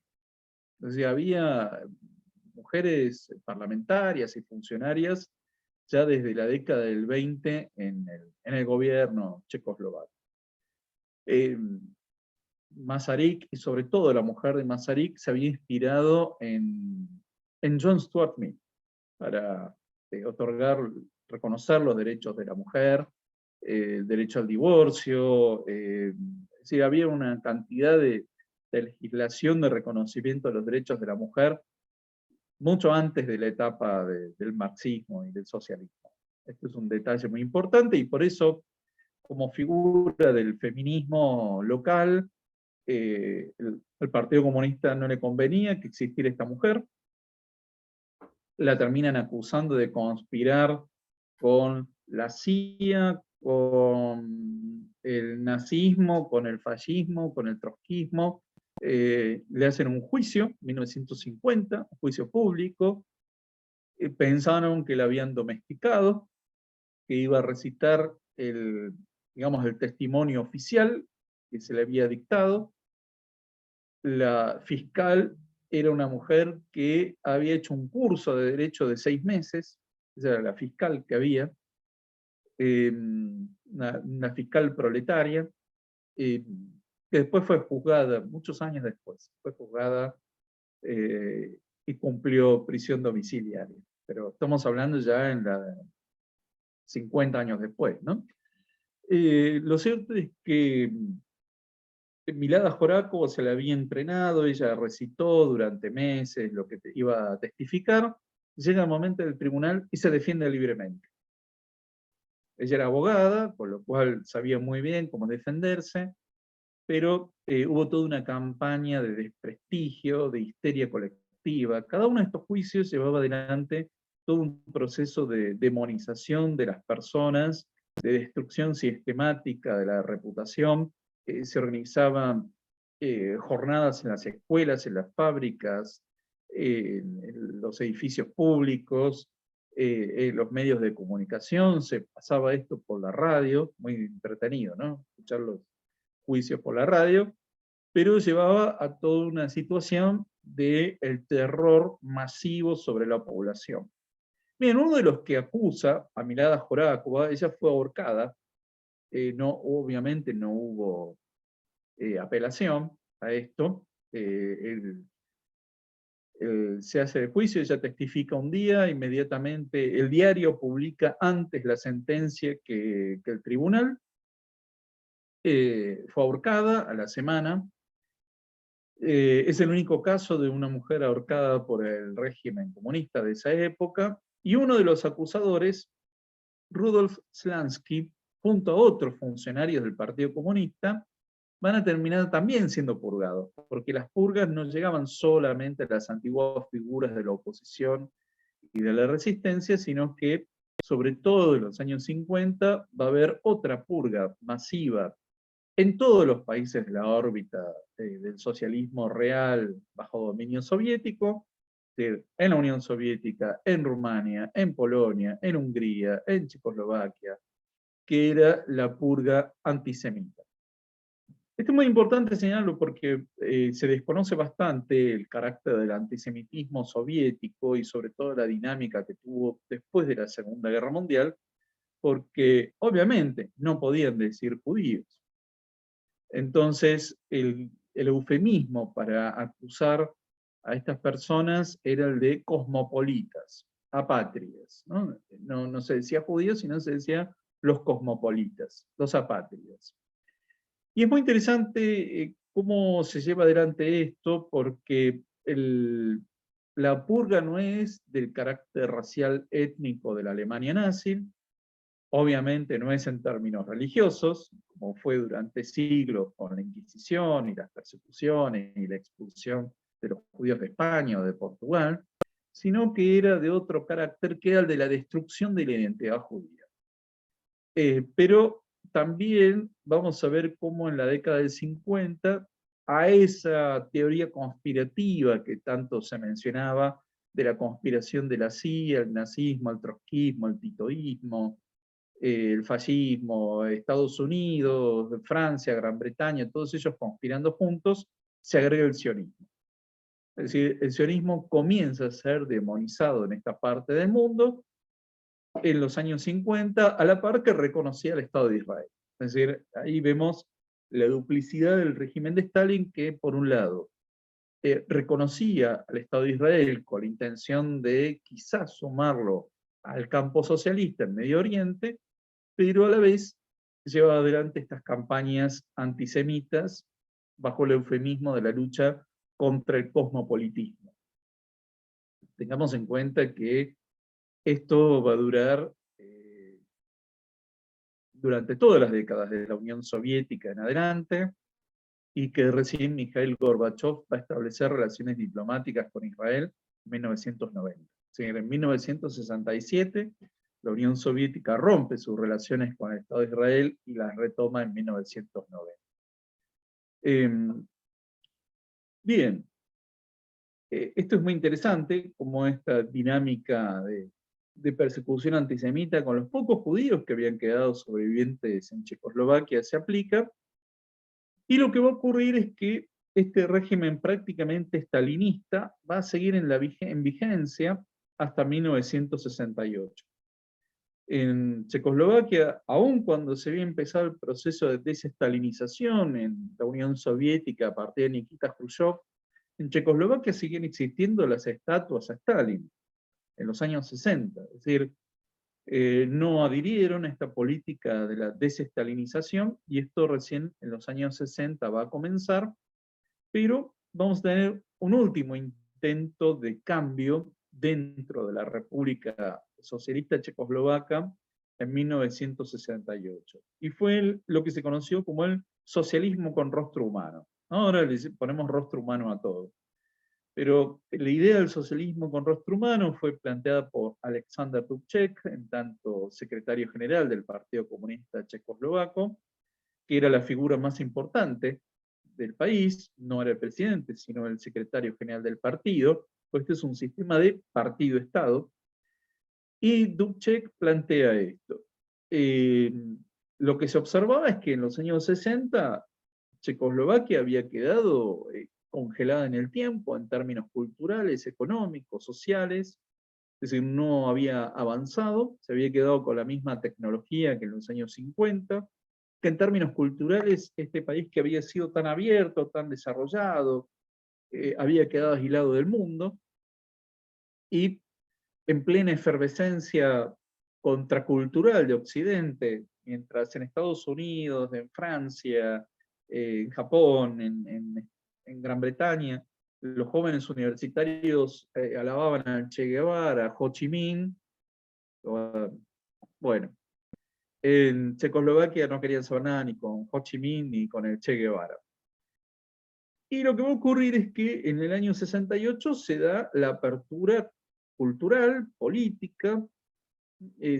Entonces había mujeres parlamentarias y funcionarias ya desde la década del 20 en el gobierno checoslovaco. Masaryk, y sobre todo la mujer de Masaryk, se había inspirado en John Stuart Mill para reconocer los derechos de la mujer, el derecho al divorcio, es decir, había una cantidad de legislación de reconocimiento de los derechos de la mujer mucho antes de la etapa del marxismo y del socialismo. Este es un detalle muy importante y por eso, como figura del feminismo local, el Partido Comunista no le convenía que existiera esta mujer. La terminan acusando de conspirar con la CIA, con el nazismo, con el fascismo, con el trotskismo. Le hacen un juicio, 1950, un juicio público. Pensaron que la habían domesticado, que iba a recitar el testimonio oficial que se le había dictado. La fiscal era una mujer que había hecho un curso de derecho de 6 meses, esa era la fiscal que había, una fiscal proletaria, que después fue juzgada, muchos años después, fue juzgada y cumplió prisión domiciliaria. Pero estamos hablando ya en 50 años después, ¿no? Lo cierto es que Milada Horákova se la había entrenado, ella recitó durante meses lo que iba a testificar, llega el momento del tribunal y se defiende libremente. Ella era abogada, con lo cual sabía muy bien cómo defenderse, pero hubo toda una campaña de desprestigio, de histeria colectiva. Cada uno de estos juicios llevaba adelante todo un proceso de demonización de las personas, de destrucción sistemática de la reputación. Se organizaban jornadas en las escuelas, en las fábricas, en los edificios públicos, en los medios de comunicación. Se pasaba esto por la radio, muy entretenido, ¿no? Escuchar los juicios por la radio, pero llevaba a toda una situación del terror masivo sobre la población. Bien, uno de los que acusa a Milada Horákova, ella fue ahorcada, obviamente no hubo apelación a esto, se hace el juicio, ella testifica un día, inmediatamente el diario publica antes la sentencia que el tribunal. Fue ahorcada a la semana. Es el único caso de una mujer ahorcada por el régimen comunista de esa época, y uno de los acusadores, Rudolf Slansky, junto a otros funcionarios del Partido Comunista, van a terminar también siendo purgados, porque las purgas no llegaban solamente a las antiguas figuras de la oposición y de la resistencia, sino que, sobre todo en los años 50, va a haber otra purga masiva en todos los países de la órbita del socialismo real bajo dominio soviético, en la Unión Soviética, en Rumania, en Polonia, en Hungría, en Checoslovaquia, que era la purga antisemita. Esto es muy importante señalarlo porque se desconoce bastante el carácter del antisemitismo soviético y sobre todo la dinámica que tuvo después de la Segunda Guerra Mundial, porque obviamente no podían decir judíos. Entonces, el eufemismo para acusar a estas personas era el de cosmopolitas, apátridas, ¿no? No se decía judíos, sino se decía los cosmopolitas, los apátridas. Y es muy interesante cómo se lleva adelante esto, porque la purga no es del carácter racial étnico de la Alemania nazi, obviamente no es en términos religiosos, como fue durante siglos con la Inquisición y las persecuciones y la expulsión de los judíos de España o de Portugal, sino que era de otro carácter, que era el de la destrucción de la identidad judía. Pero también vamos a ver cómo en la década del 50, a esa teoría conspirativa que tanto se mencionaba, de la conspiración de la CIA, el nazismo, el trotskismo, el titoísmo, el fascismo, Estados Unidos, Francia, Gran Bretaña, todos ellos conspirando juntos, se agrega el sionismo. Es decir, el sionismo comienza a ser demonizado en esta parte del mundo en los años 50, a la par que reconocía el Estado de Israel. Es decir, ahí vemos la duplicidad del régimen de Stalin, que por un lado reconocía al Estado de Israel con la intención de quizás sumarlo al campo socialista en Medio Oriente, pero a la vez lleva adelante estas campañas antisemitas bajo el eufemismo de la lucha contra el cosmopolitismo. Tengamos en cuenta que esto va a durar durante todas las décadas de la Unión Soviética en adelante, y que recién Mikhail Gorbachev va a establecer relaciones diplomáticas con Israel en 1990. En 1967, la Unión Soviética rompe sus relaciones con el Estado de Israel y las retoma en 1990. Bien, esto es muy interesante, como esta dinámica de persecución antisemita con los pocos judíos que habían quedado sobrevivientes en Checoslovaquia se aplica, y lo que va a ocurrir es que este régimen prácticamente estalinista va a seguir en vigencia hasta 1968. En Checoslovaquia, aun cuando se había empezado el proceso de desestalinización en la Unión Soviética a partir de Nikita Khrushchev, en Checoslovaquia siguen existiendo las estatuas a Stalin en los años 60. Es decir, no adhirieron a esta política de la desestalinización, y esto recién en los años 60 va a comenzar, pero vamos a tener un último intento de cambio dentro de la República Socialista Checoslovaca en 1968. Y fue lo que se conoció como el socialismo con rostro humano. Ahora le ponemos rostro humano a todo. Pero la idea del socialismo con rostro humano fue planteada por Alexander Dubček, en tanto secretario general del Partido Comunista Checoslovaco, que era la figura más importante del país, no era el presidente, sino el secretario general del partido, pues este es un sistema de partido-estado, y Dubček plantea esto. Lo que se observaba es que en los años 60 Checoslovaquia había quedado congelada en el tiempo en términos culturales, económicos, sociales, es decir, no había avanzado, se había quedado con la misma tecnología que en los años 50, que en términos culturales este país que había sido tan abierto, tan desarrollado, había quedado aislado del mundo, y en plena efervescencia contracultural de Occidente, mientras en Estados Unidos, en Francia, en Japón, en Gran Bretaña, los jóvenes universitarios alababan a Che Guevara, a Ho Chi Minh. Bueno, en Checoslovaquia no querían saber nada ni con Ho Chi Minh ni con el Che Guevara. Y lo que va a ocurrir es que en el año 68 se da la apertura cultural, política,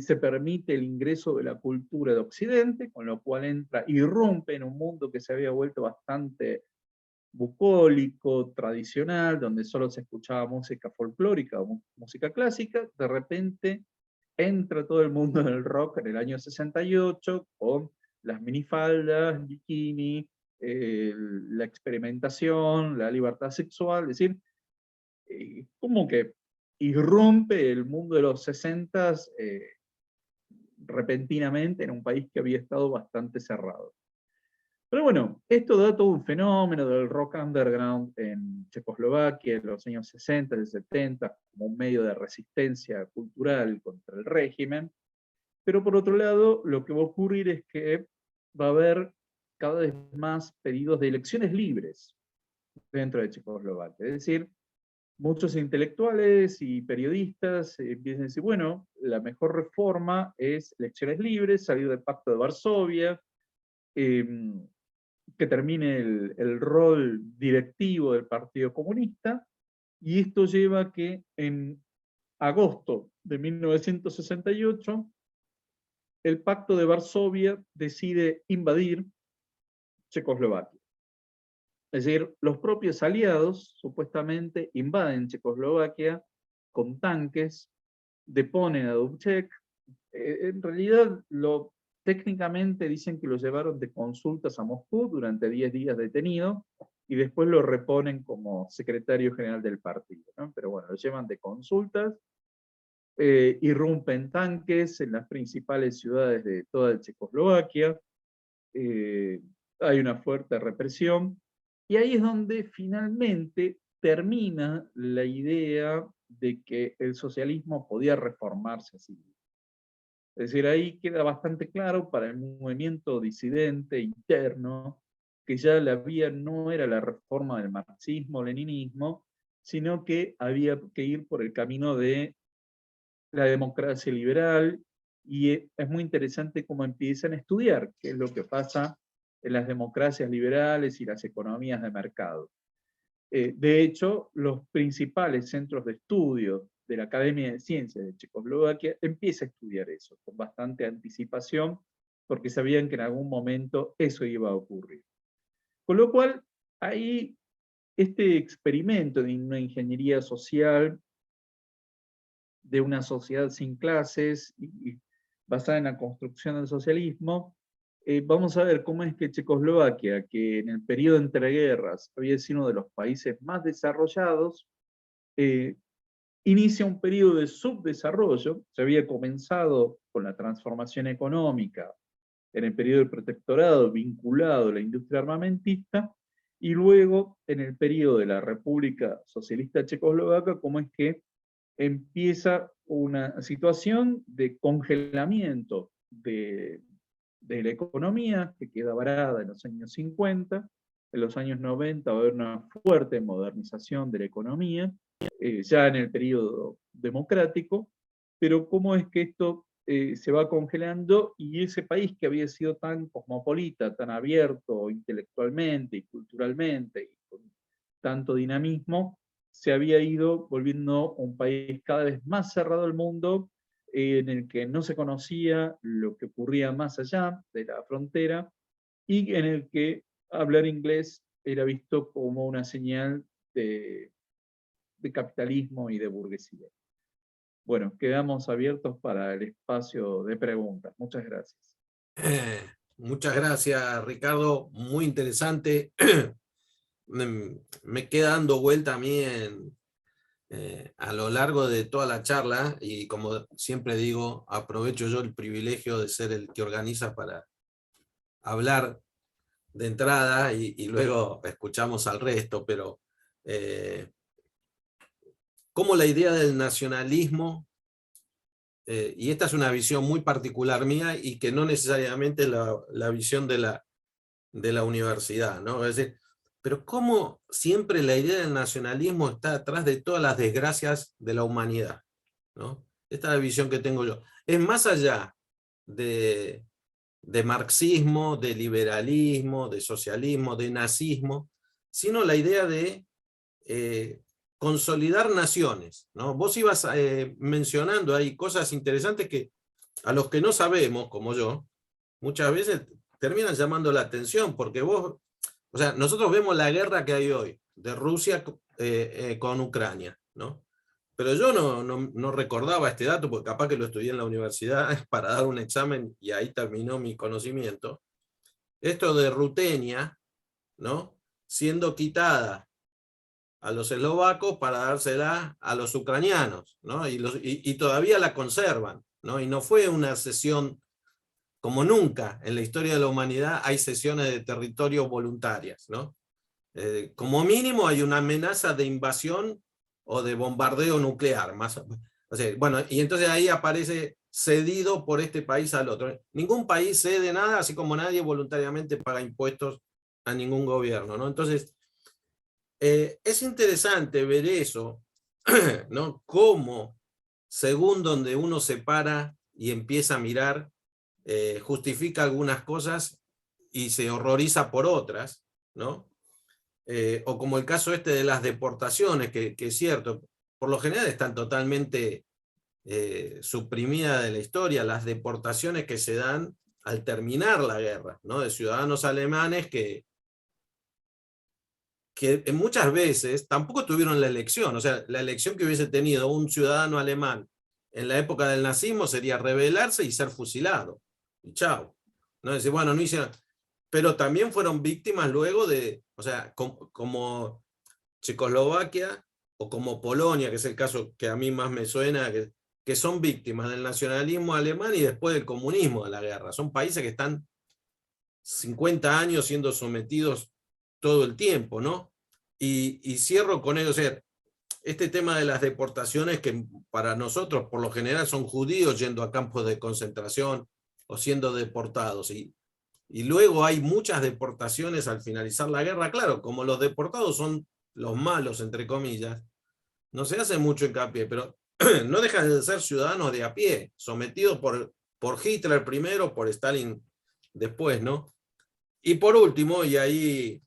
se permite el ingreso de la cultura de Occidente, con lo cual entra, irrumpe en un mundo que se había vuelto bastante bucólico, tradicional, donde solo se escuchaba música folclórica o música clásica. De repente entra todo el mundo del rock en el año 68, con las minifaldas, bikini, la experimentación, la libertad sexual, es decir, como que irrumpe el mundo de los 60 repentinamente en un país que había estado bastante cerrado. Pero bueno, esto da todo un fenómeno del rock underground en Checoslovaquia en los años 60 y 70, como un medio de resistencia cultural contra el régimen. Pero por otro lado, lo que va a ocurrir es que va a haber cada vez más pedidos de elecciones libres dentro de Checoslovaquia. Es decir, muchos intelectuales y periodistas empiezan a decir, bueno, la mejor reforma es elecciones libres, salir del Pacto de Varsovia, que termine el rol directivo del Partido Comunista, y esto lleva a que en agosto de 1968 el Pacto de Varsovia decide invadir Checoslovaquia. Es decir, los propios aliados supuestamente invaden Checoslovaquia con tanques, deponen a Dubček. En realidad, técnicamente dicen que lo llevaron de consultas a Moscú durante 10 días detenido y después lo reponen como secretario general del partido, ¿no? Pero bueno, lo llevan de consultas, irrumpen tanques en las principales ciudades de toda Checoslovaquia, hay una fuerte represión, y ahí es donde finalmente termina la idea de que el socialismo podía reformarse así. Es decir, ahí queda bastante claro para el movimiento disidente interno que ya la vía no era la reforma del marxismo-leninismo, sino que había que ir por el camino de la democracia liberal, y es muy interesante cómo empiezan a estudiar qué es lo que pasa en las democracias liberales y las economías de mercado. De hecho, los principales centros de estudio de la Academia de Ciencias de Checoslovaquia empiezan a estudiar eso con bastante anticipación, porque sabían que en algún momento eso iba a ocurrir. Con lo cual, ahí este experimento de una ingeniería social, de una sociedad sin clases y basada en la construcción del socialismo, vamos a ver cómo es que Checoslovaquia, que en el periodo entre guerras había sido uno de los países más desarrollados, inicia un periodo de subdesarrollo. Se había comenzado con la transformación económica en el periodo del protectorado vinculado a la industria armamentista, y luego en el periodo de la República Socialista Checoslovaca, cómo es que empieza una situación de congelamiento de la economía que queda varada en los años 50, en los años 90 va a haber una fuerte modernización de la economía, ya en el periodo democrático, pero cómo es que esto se va congelando, y ese país que había sido tan cosmopolita, tan abierto intelectualmente y culturalmente, y con tanto dinamismo, se había ido volviendo un país cada vez más cerrado al mundo, en el que no se conocía lo que ocurría más allá de la frontera, y en el que hablar inglés era visto como una señal de capitalismo y de burguesía. Bueno, quedamos abiertos para el espacio de preguntas. Muchas gracias. Muchas gracias, Ricardo. Muy interesante. Me queda dando vuelta a mí a lo largo de toda la charla, y como siempre digo, aprovecho yo el privilegio de ser el que organiza para hablar de entrada y luego escuchamos al resto, pero cómo la idea del nacionalismo, y esta es una visión muy particular mía y que no necesariamente es la visión de la universidad, ¿no? Es decir, pero cómo siempre la idea del nacionalismo está atrás de todas las desgracias de la humanidad, ¿no? Esta es la visión que tengo yo. Es más allá de marxismo, de liberalismo, de socialismo, de nazismo, sino la idea de consolidar naciones, ¿no? Vos ibas mencionando ahí cosas interesantes que a los que no sabemos, como yo, muchas veces terminan llamando la atención, porque vos, o sea, nosotros vemos la guerra que hay hoy de Rusia con Ucrania, ¿no? Pero yo no recordaba este dato, porque capaz que lo estudié en la universidad para dar un examen y ahí terminó mi conocimiento. Esto de Rutenia, ¿no? Siendo quitada a los eslovacos para dársela a los ucranianos, ¿no? Y todavía la conservan, ¿no? Y no fue una cesión, como nunca en la historia de la humanidad hay cesiones de territorio voluntarias, ¿no? Como mínimo hay una amenaza de invasión o de bombardeo nuclear, más, o sea, bueno, y entonces ahí aparece cedido por este país al otro. Ningún país cede nada, así como nadie voluntariamente paga impuestos a ningún gobierno, ¿no? Entonces, es interesante ver eso, ¿no? Cómo, según donde uno se para y empieza a mirar, justifica algunas cosas y se horroriza por otras, ¿no? O como el caso este de las deportaciones, que es cierto, por lo general están totalmente suprimida de la historia, las deportaciones que se dan al terminar la guerra, ¿no? De ciudadanos alemanes que muchas veces tampoco tuvieron la elección. O sea, la elección que hubiese tenido un ciudadano alemán en la época del nazismo sería rebelarse y ser fusilado. Y chao. ¿No? Decir, bueno, no hicieron. Pero también fueron víctimas luego de, o sea, como Checoslovaquia o como Polonia, que es el caso que a mí más me suena, que son víctimas del nacionalismo alemán y después del comunismo de la guerra. Son países que están 50 años siendo sometidos todo el tiempo, ¿no? Y cierro con ello, o sea, este tema de las deportaciones que para nosotros por lo general son judíos yendo a campos de concentración o siendo deportados, y luego hay muchas deportaciones al finalizar la guerra, claro, como los deportados son los malos, entre comillas, no se hace mucho hincapié, pero no dejan de ser ciudadanos de a pie, sometidos por Hitler primero, por Stalin después, ¿no? Y por último, y ahí,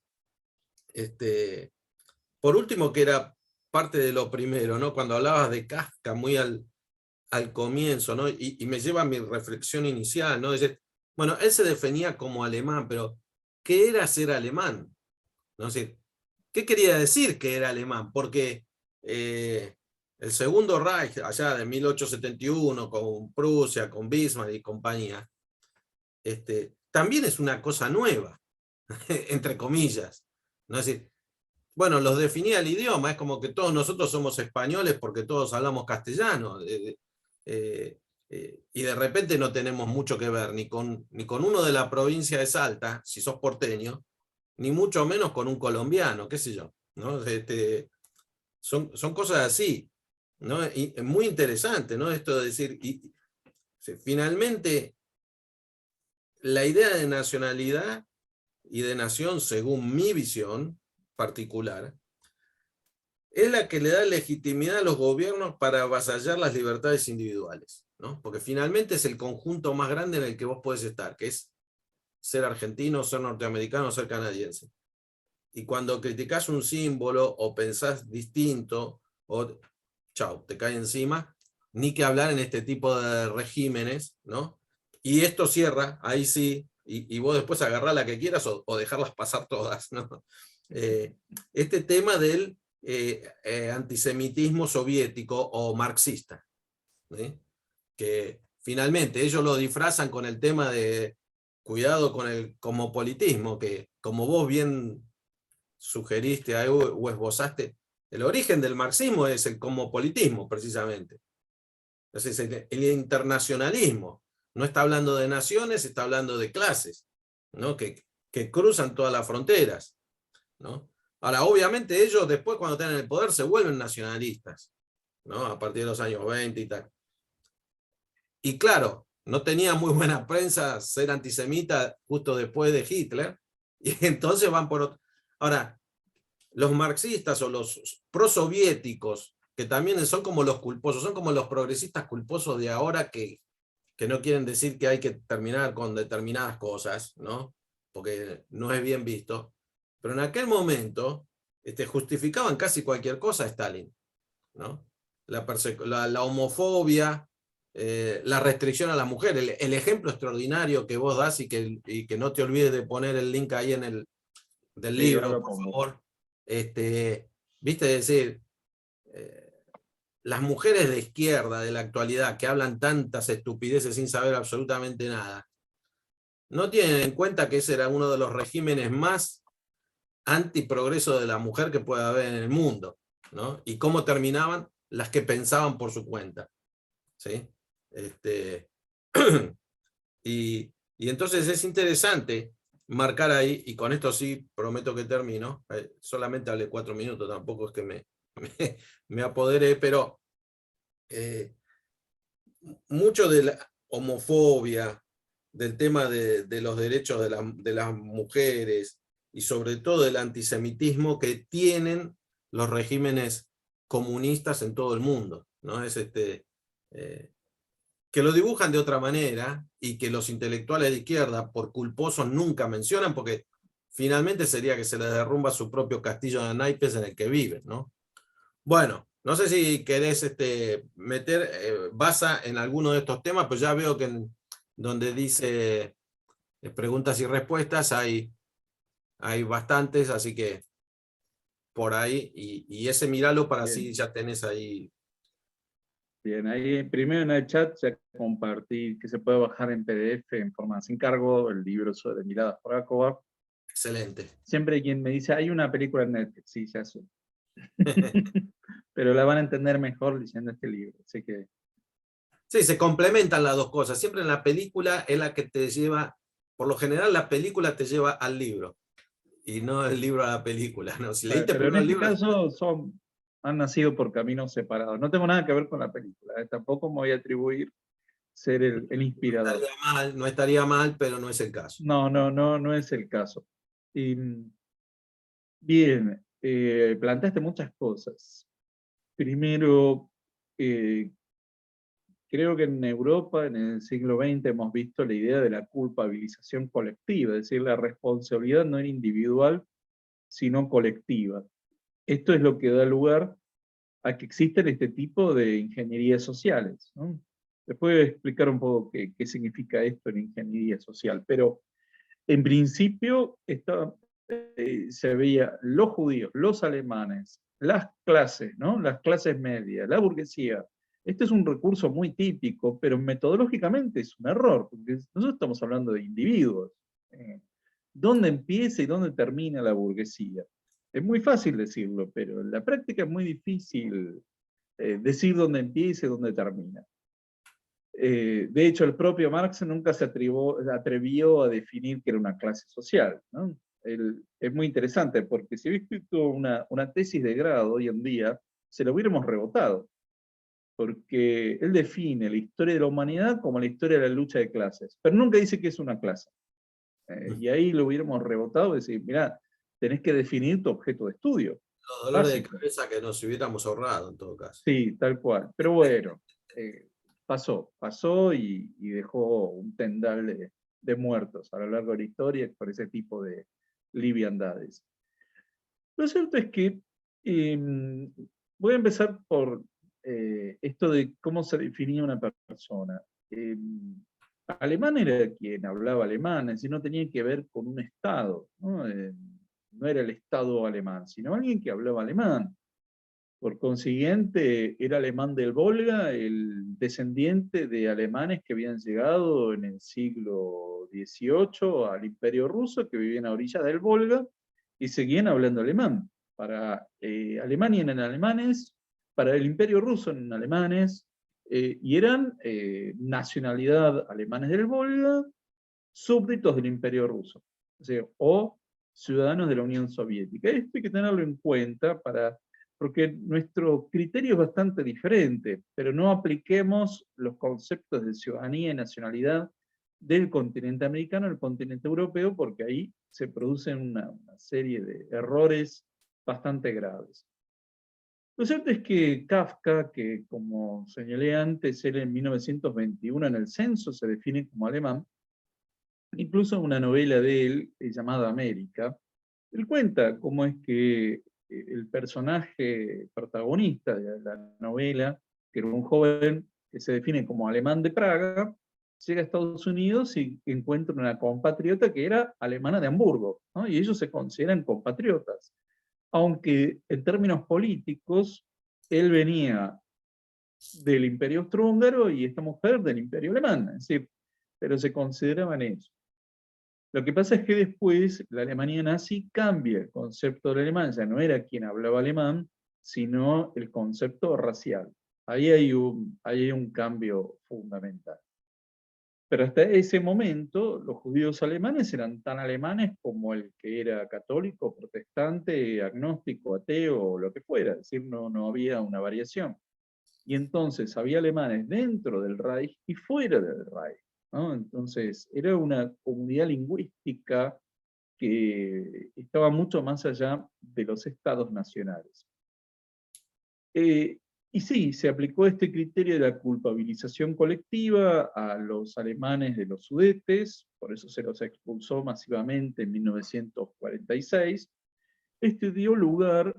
por último, que era parte de lo primero, ¿no? Cuando hablabas de Kafka muy al comienzo, ¿no? Y me lleva a mi reflexión inicial, ¿no? Decir, bueno, él se definía como alemán, pero ¿qué era ser alemán? ¿No? Es decir, ¿qué quería decir que era alemán? Porque el Segundo Reich, allá de 1871, con Prusia, con Bismarck y compañía, también es una cosa nueva, entre comillas. ¿No? Es decir, bueno, los definía el idioma, es como que todos nosotros somos españoles porque todos hablamos castellano, y de repente no tenemos mucho que ver ni con uno de la provincia de Salta, si sos porteño, ni mucho menos con un colombiano, qué sé yo, ¿no? Son cosas así, ¿no? Y es muy interesante, ¿no? Esto de decir, finalmente, la idea de nacionalidad y de nación, según mi visión particular, es la que le da legitimidad a los gobiernos para avasallar las libertades individuales, ¿no? Porque finalmente es el conjunto más grande en el que vos podés estar, que es ser argentino, ser norteamericano, ser canadiense. Y cuando criticás un símbolo o pensás distinto, o chau, te cae encima, ni que hablar en este tipo de regímenes, ¿no? Y esto cierra, ahí sí, y vos después agarrás la que quieras o dejarlas pasar todas, ¿no? Este tema del antisemitismo soviético o marxista, ¿sí? Que finalmente ellos lo disfrazan con el tema de cuidado con el cosmopolitismo, que como vos bien sugeriste ahí, o esbozaste, el origen del marxismo es el cosmopolitismo, precisamente. Entonces, el internacionalismo no está hablando de naciones, está hablando de clases, ¿no? que cruzan todas las fronteras, ¿no? Ahora, obviamente ellos después cuando tienen el poder se vuelven nacionalistas, ¿no? A partir de los años 20 y tal. Y claro, no tenía muy buena prensa ser antisemita justo después de Hitler, y entonces van por otro. Ahora, los marxistas o los prosoviéticos, que también son como los culposos, son como los progresistas culposos de ahora que no quieren decir que hay que terminar con determinadas cosas, ¿no? Porque no es bien visto. Pero en aquel momento justificaban casi cualquier cosa a Stalin, ¿no? La homofobia, la restricción a la mujer, el ejemplo extraordinario que vos das y que no te olvides de poner el link ahí del Sí, libro, ahora por pongo. favor. Viste, decir, las mujeres de izquierda de la actualidad que hablan tantas estupideces sin saber absolutamente nada, no tienen en cuenta que ese era uno de los regímenes más antiprogreso de la mujer que puede haber en el mundo, ¿no? Y cómo terminaban las que pensaban por su cuenta, ¿sí? Y entonces es interesante marcar ahí, y con esto sí prometo que termino, solamente hablé 4 minutos, tampoco es que me apoderé, pero mucho de la homofobia, del tema de los derechos de las mujeres y sobre todo del antisemitismo que tienen los regímenes comunistas en todo el mundo, ¿no? Es que lo dibujan de otra manera y que los intelectuales de izquierda por culposos nunca mencionan porque finalmente sería que se les derrumba su propio castillo de naipes en el que viven, ¿no? Bueno, No sé si querés meter, basa en alguno de estos temas, pues ya veo que donde dice preguntas y respuestas hay bastantes, así que por ahí, y ese míralo para Bien, así ya tenés ahí. bien, ahí primero en el chat ya compartí que se puede bajar en PDF en forma sin cargo el libro sobre Miradas por Alcobar. Excelente. Siempre hay quien me dice, hay una película en Netflix, sí, ya sé. Pero la van a entender mejor leyendo este libro, así que Sí, se complementan las dos cosas. Siempre en la película es la que te lleva, por lo general la película te lleva al libro y no el libro a la película, ¿no? Si leíste pero en primero el este libro, caso han nacido por caminos separados. No tengo nada que ver con la película, tampoco me voy a atribuir ser el inspirador. no estaría mal, pero no es el caso. No, no, no, no es el caso. Y, bien, planteaste muchas cosas. Primero, eh, creo que en Europa, en el siglo XX, hemos visto la idea de la culpabilización colectiva, es decir, la responsabilidad no era individual, sino colectiva. Esto es lo que da lugar a que existen este tipo de ingenierías sociales, ¿no? Después voy a explicar un poco qué significa esto en ingeniería social, pero en principio se veía los judíos, los alemanes, las clases, ¿no? Las clases medias, la burguesía. Este es un recurso muy típico, pero metodológicamente es un error, porque nosotros estamos hablando de individuos. Eh, ¿Dónde empieza y dónde termina la burguesía? Es muy fácil decirlo, pero en la práctica es muy difícil decir dónde empieza y dónde termina. De hecho, el propio Marx nunca se atrevió a definir que era una clase social, ¿no? Es muy interesante, porque si hubiera escrito una tesis de grado hoy en día, se lo hubiéramos rebotado, porque él define la historia de la humanidad como la historia de la lucha de clases, pero nunca dice que es una clase. Y ahí lo hubiéramos rebotado y decir, mira, tenés que definir tu objeto de estudio, Los dolores de básico. cabeza que nos hubiéramos ahorrado en todo caso. Sí, tal cual. Pero bueno, pasó y dejó un tendal de muertos a lo largo de la historia por ese tipo de liviandades. Lo cierto es que voy a empezar por esto de cómo se definía una persona. Alemán era quien hablaba alemán, es decir, no tenía que ver con un Estado, ¿no? No era el Estado alemán, sino alguien que hablaba alemán. Por consiguiente, era alemán del Volga, el descendiente de alemanes que habían llegado en el siglo XVIII al Imperio Ruso, que vivían a orillas del Volga y seguían hablando alemán. Para Alemania eran alemanes, para el Imperio Ruso eran alemanes, y eran nacionalidad alemanes del Volga, súbditos del Imperio Ruso, o sea, o ciudadanos de la Unión Soviética. Esto hay que tenerlo en cuenta porque nuestro criterio es bastante diferente, pero no apliquemos los conceptos de ciudadanía y nacionalidad del continente americano al continente europeo, porque ahí se producen una serie de errores bastante graves. Lo cierto es que Kafka, que como señalé antes, él en 1921 en el censo se define como alemán, incluso una novela de él llamada América, él cuenta cómo es que el personaje protagonista de la novela, que era un joven que se define como alemán de Praga, llega a Estados Unidos y encuentra una compatriota que era alemana de Hamburgo, ¿no? Y ellos se consideran compatriotas, aunque en términos políticos él venía del Imperio Austrohúngaro y esta mujer del Imperio Alemán, es decir, pero se consideraban eso. Lo que pasa es que después la Alemania nazi cambia el concepto del alemán, ya no era quien hablaba alemán, sino el concepto racial. Ahí hay un cambio fundamental. Pero hasta ese momento los judíos alemanes eran tan alemanes como el que era católico, protestante, agnóstico, ateo o lo que fuera, es decir, no había una variación. Y entonces había alemanes dentro del Reich y fuera del Reich, ¿no? Entonces era una comunidad lingüística que estaba mucho más allá de los estados nacionales. Y sí, se aplicó este criterio de la culpabilización colectiva a los alemanes de los Sudetes, por eso se los expulsó masivamente en 1946. Este dio lugar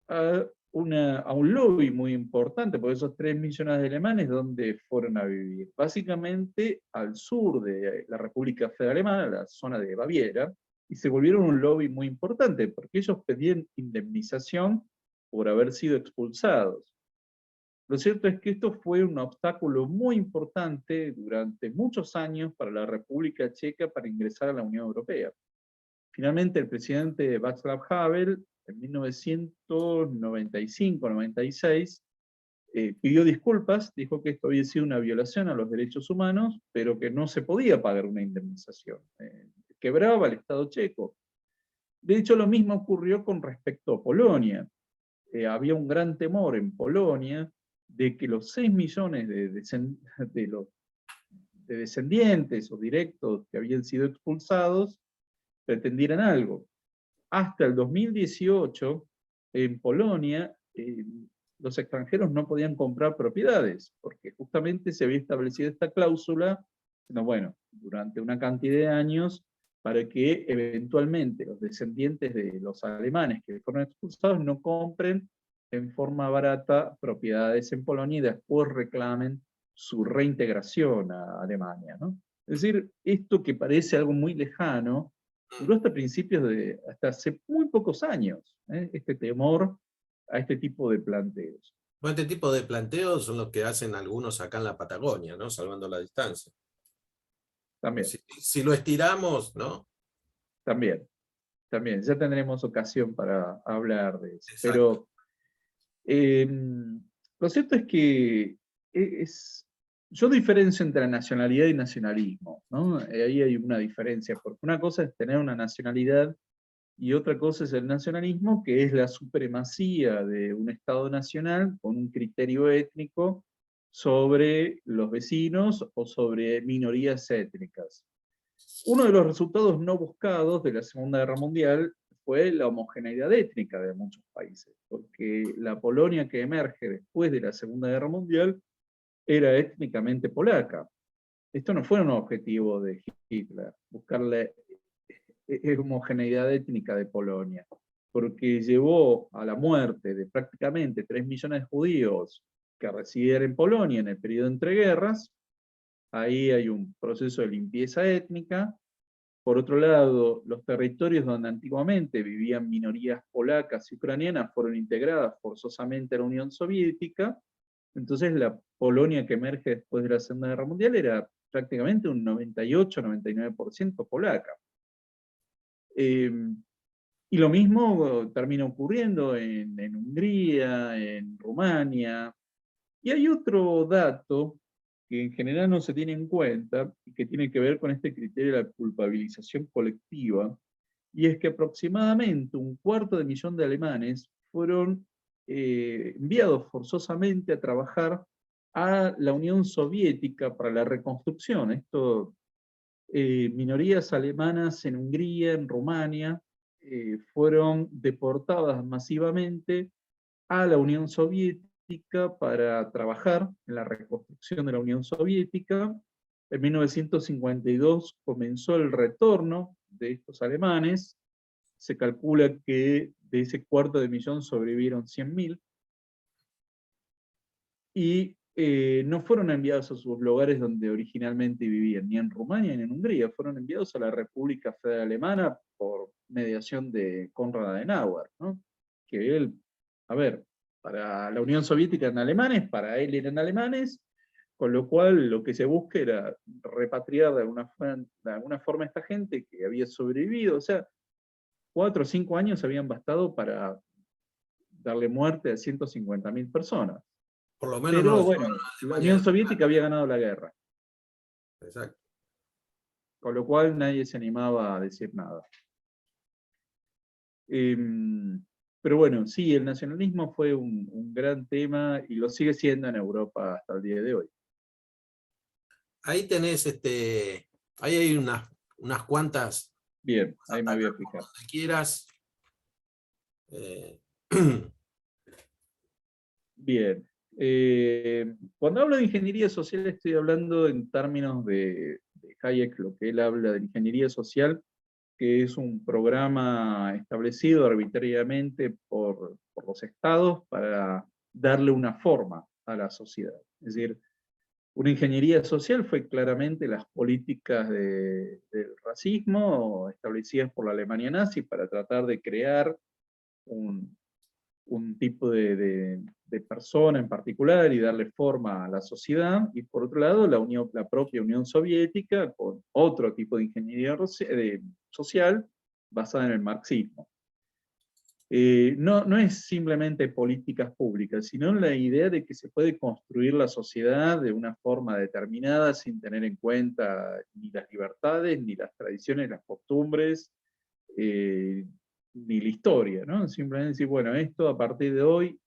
a a un lobby muy importante, porque esos 3 millones de alemanes, ¿dónde fueron a vivir? Básicamente al sur de la República Federal Alemana, la zona de Baviera, y se volvieron un lobby muy importante, porque ellos pedían indemnización por haber sido expulsados. Lo cierto es que esto fue un obstáculo muy importante durante muchos años para la República Checa para ingresar a la Unión Europea. Finalmente, el presidente Václav Havel, en 1995-96, pidió disculpas, dijo que esto había sido una violación a los derechos humanos, pero que no se podía pagar una indemnización. Quebraba el Estado checo. De hecho, lo mismo ocurrió con respecto a Polonia. Había un gran temor en Polonia de que los 6 millones de descendientes o directos que habían sido expulsados pretendieran algo. Hasta el 2018, en Polonia, los extranjeros no podían comprar propiedades, porque justamente se había establecido esta cláusula, bueno, durante una cantidad de años, para que eventualmente los descendientes de los alemanes que fueron expulsados no compren en forma barata propiedades en Polonia y después reclamen su reintegración a Alemania, ¿no? Es decir, esto que parece algo muy lejano, duró hasta hace muy pocos años, este temor a este tipo de planteos. Bueno, este tipo de planteos son los que hacen algunos acá en la Patagonia, ¿no? Salvando la distancia. También, Si lo estiramos, ¿no? también, ya tendremos ocasión para hablar de eso. Exacto. Pero lo cierto es que yo diferencio entre nacionalidad y nacionalismo, ¿no? Ahí hay una diferencia, porque una cosa es tener una nacionalidad y otra cosa es el nacionalismo, que es la supremacía de un Estado nacional con un criterio étnico sobre los vecinos o sobre minorías étnicas. Uno de los resultados no buscados de la Segunda Guerra Mundial fue la homogeneidad étnica de muchos países, porque la Polonia que emerge después de la Segunda Guerra Mundial era étnicamente polaca. Esto no fue un objetivo de Hitler, buscar la homogeneidad étnica de Polonia, porque llevó a la muerte de prácticamente 3 millones de judíos que residían en Polonia en el periodo entre guerras. Ahí hay un proceso de limpieza étnica. Por otro lado, los territorios donde antiguamente vivían minorías polacas y ucranianas fueron integradas forzosamente a la Unión Soviética. Entonces la Polonia que emerge después de la Segunda Guerra Mundial era prácticamente un 98-99% polaca. Y lo mismo termina ocurriendo en Hungría, en Rumania. Y hay otro dato que en general no se tiene en cuenta y que tiene que ver con este criterio de la culpabilización colectiva, y es que aproximadamente 1/4 de alemanes fueron enviados forzosamente a trabajar a la Unión Soviética para la reconstrucción. Esto, minorías alemanas en Hungría, en Rumania, fueron deportadas masivamente a la Unión Soviética para trabajar en la reconstrucción de la Unión Soviética. En 1952 comenzó el retorno de estos alemanes. Se calcula que de ese 1/4 sobrevivieron 100.000. Y no fueron enviados a sus lugares donde originalmente vivían, ni en Rumania ni en Hungría, fueron enviados a la República Federal Alemana por mediación de Konrad Adenauer, ¿no? Que él, a ver, para la Unión Soviética eran alemanes, para él eran alemanes, con lo cual lo que se busca era repatriar de alguna forma a esta gente que había sobrevivido. O sea, 4 o 5 años habían bastado para darle muerte a 150.000 personas. Por lo menos no Pero lo bueno, llevaron a la Alemania Unión de Soviética verdad. había ganado la guerra, Exacto. con lo cual nadie se animaba a decir nada. Pero bueno, sí, el nacionalismo fue un gran tema y lo sigue siendo en Europa hasta el día de hoy. Ahí tenés, ahí hay unas cuantas, Bien, ahí me voy a fijar. donde quieras. Eh, Bien. Cuando hablo de ingeniería social estoy hablando en términos de Hayek, lo que él habla de ingeniería social que es un programa establecido arbitrariamente por los estados para darle una forma a la sociedad. Es decir, una ingeniería social fue claramente las políticas del racismo establecidas por la Alemania nazi para tratar de crear un, un tipo de persona en particular y darle forma a la sociedad, y por otro lado la propia Unión Soviética con otro tipo de ingeniería social basada en el marxismo. No es simplemente políticas públicas, sino la idea de que se puede construir la sociedad de una forma determinada sin tener en cuenta ni las libertades, ni las tradiciones, las costumbres, ni la historia, ¿no? Simplemente decir, bueno, esto a partir de hoy,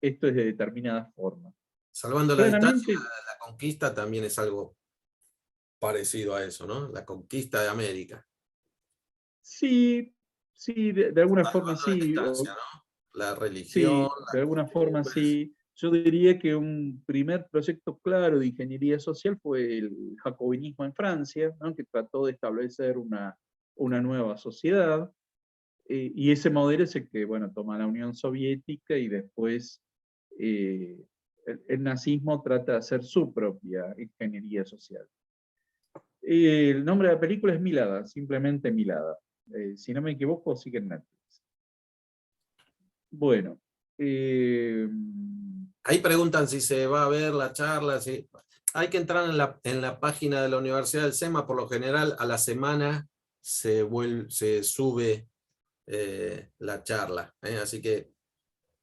esto es de determinada forma. Salvando la distancia, Claramente, la conquista también es algo parecido a eso, ¿no? La conquista de América. sí, sí, de alguna forma Salvando la sí, distancia, ¿no? La religión, sí, de las alguna forma costumbres. sí. Yo diría que un primer proyecto claro de ingeniería social fue el jacobinismo en Francia, ¿no? Que trató de establecer una nueva sociedad. Y ese modelo es el que, bueno, toma la Unión Soviética y después eh, el nazismo trata de hacer su propia ingeniería social. El nombre de la película es Milada, simplemente Milada. Si no me equivoco, sigue en Netflix. Bueno, Ahí preguntan si se va a ver la charla. Si... Hay que entrar en la página de la Universidad del SEMA. Por lo general, a la semana se sube la charla. Así que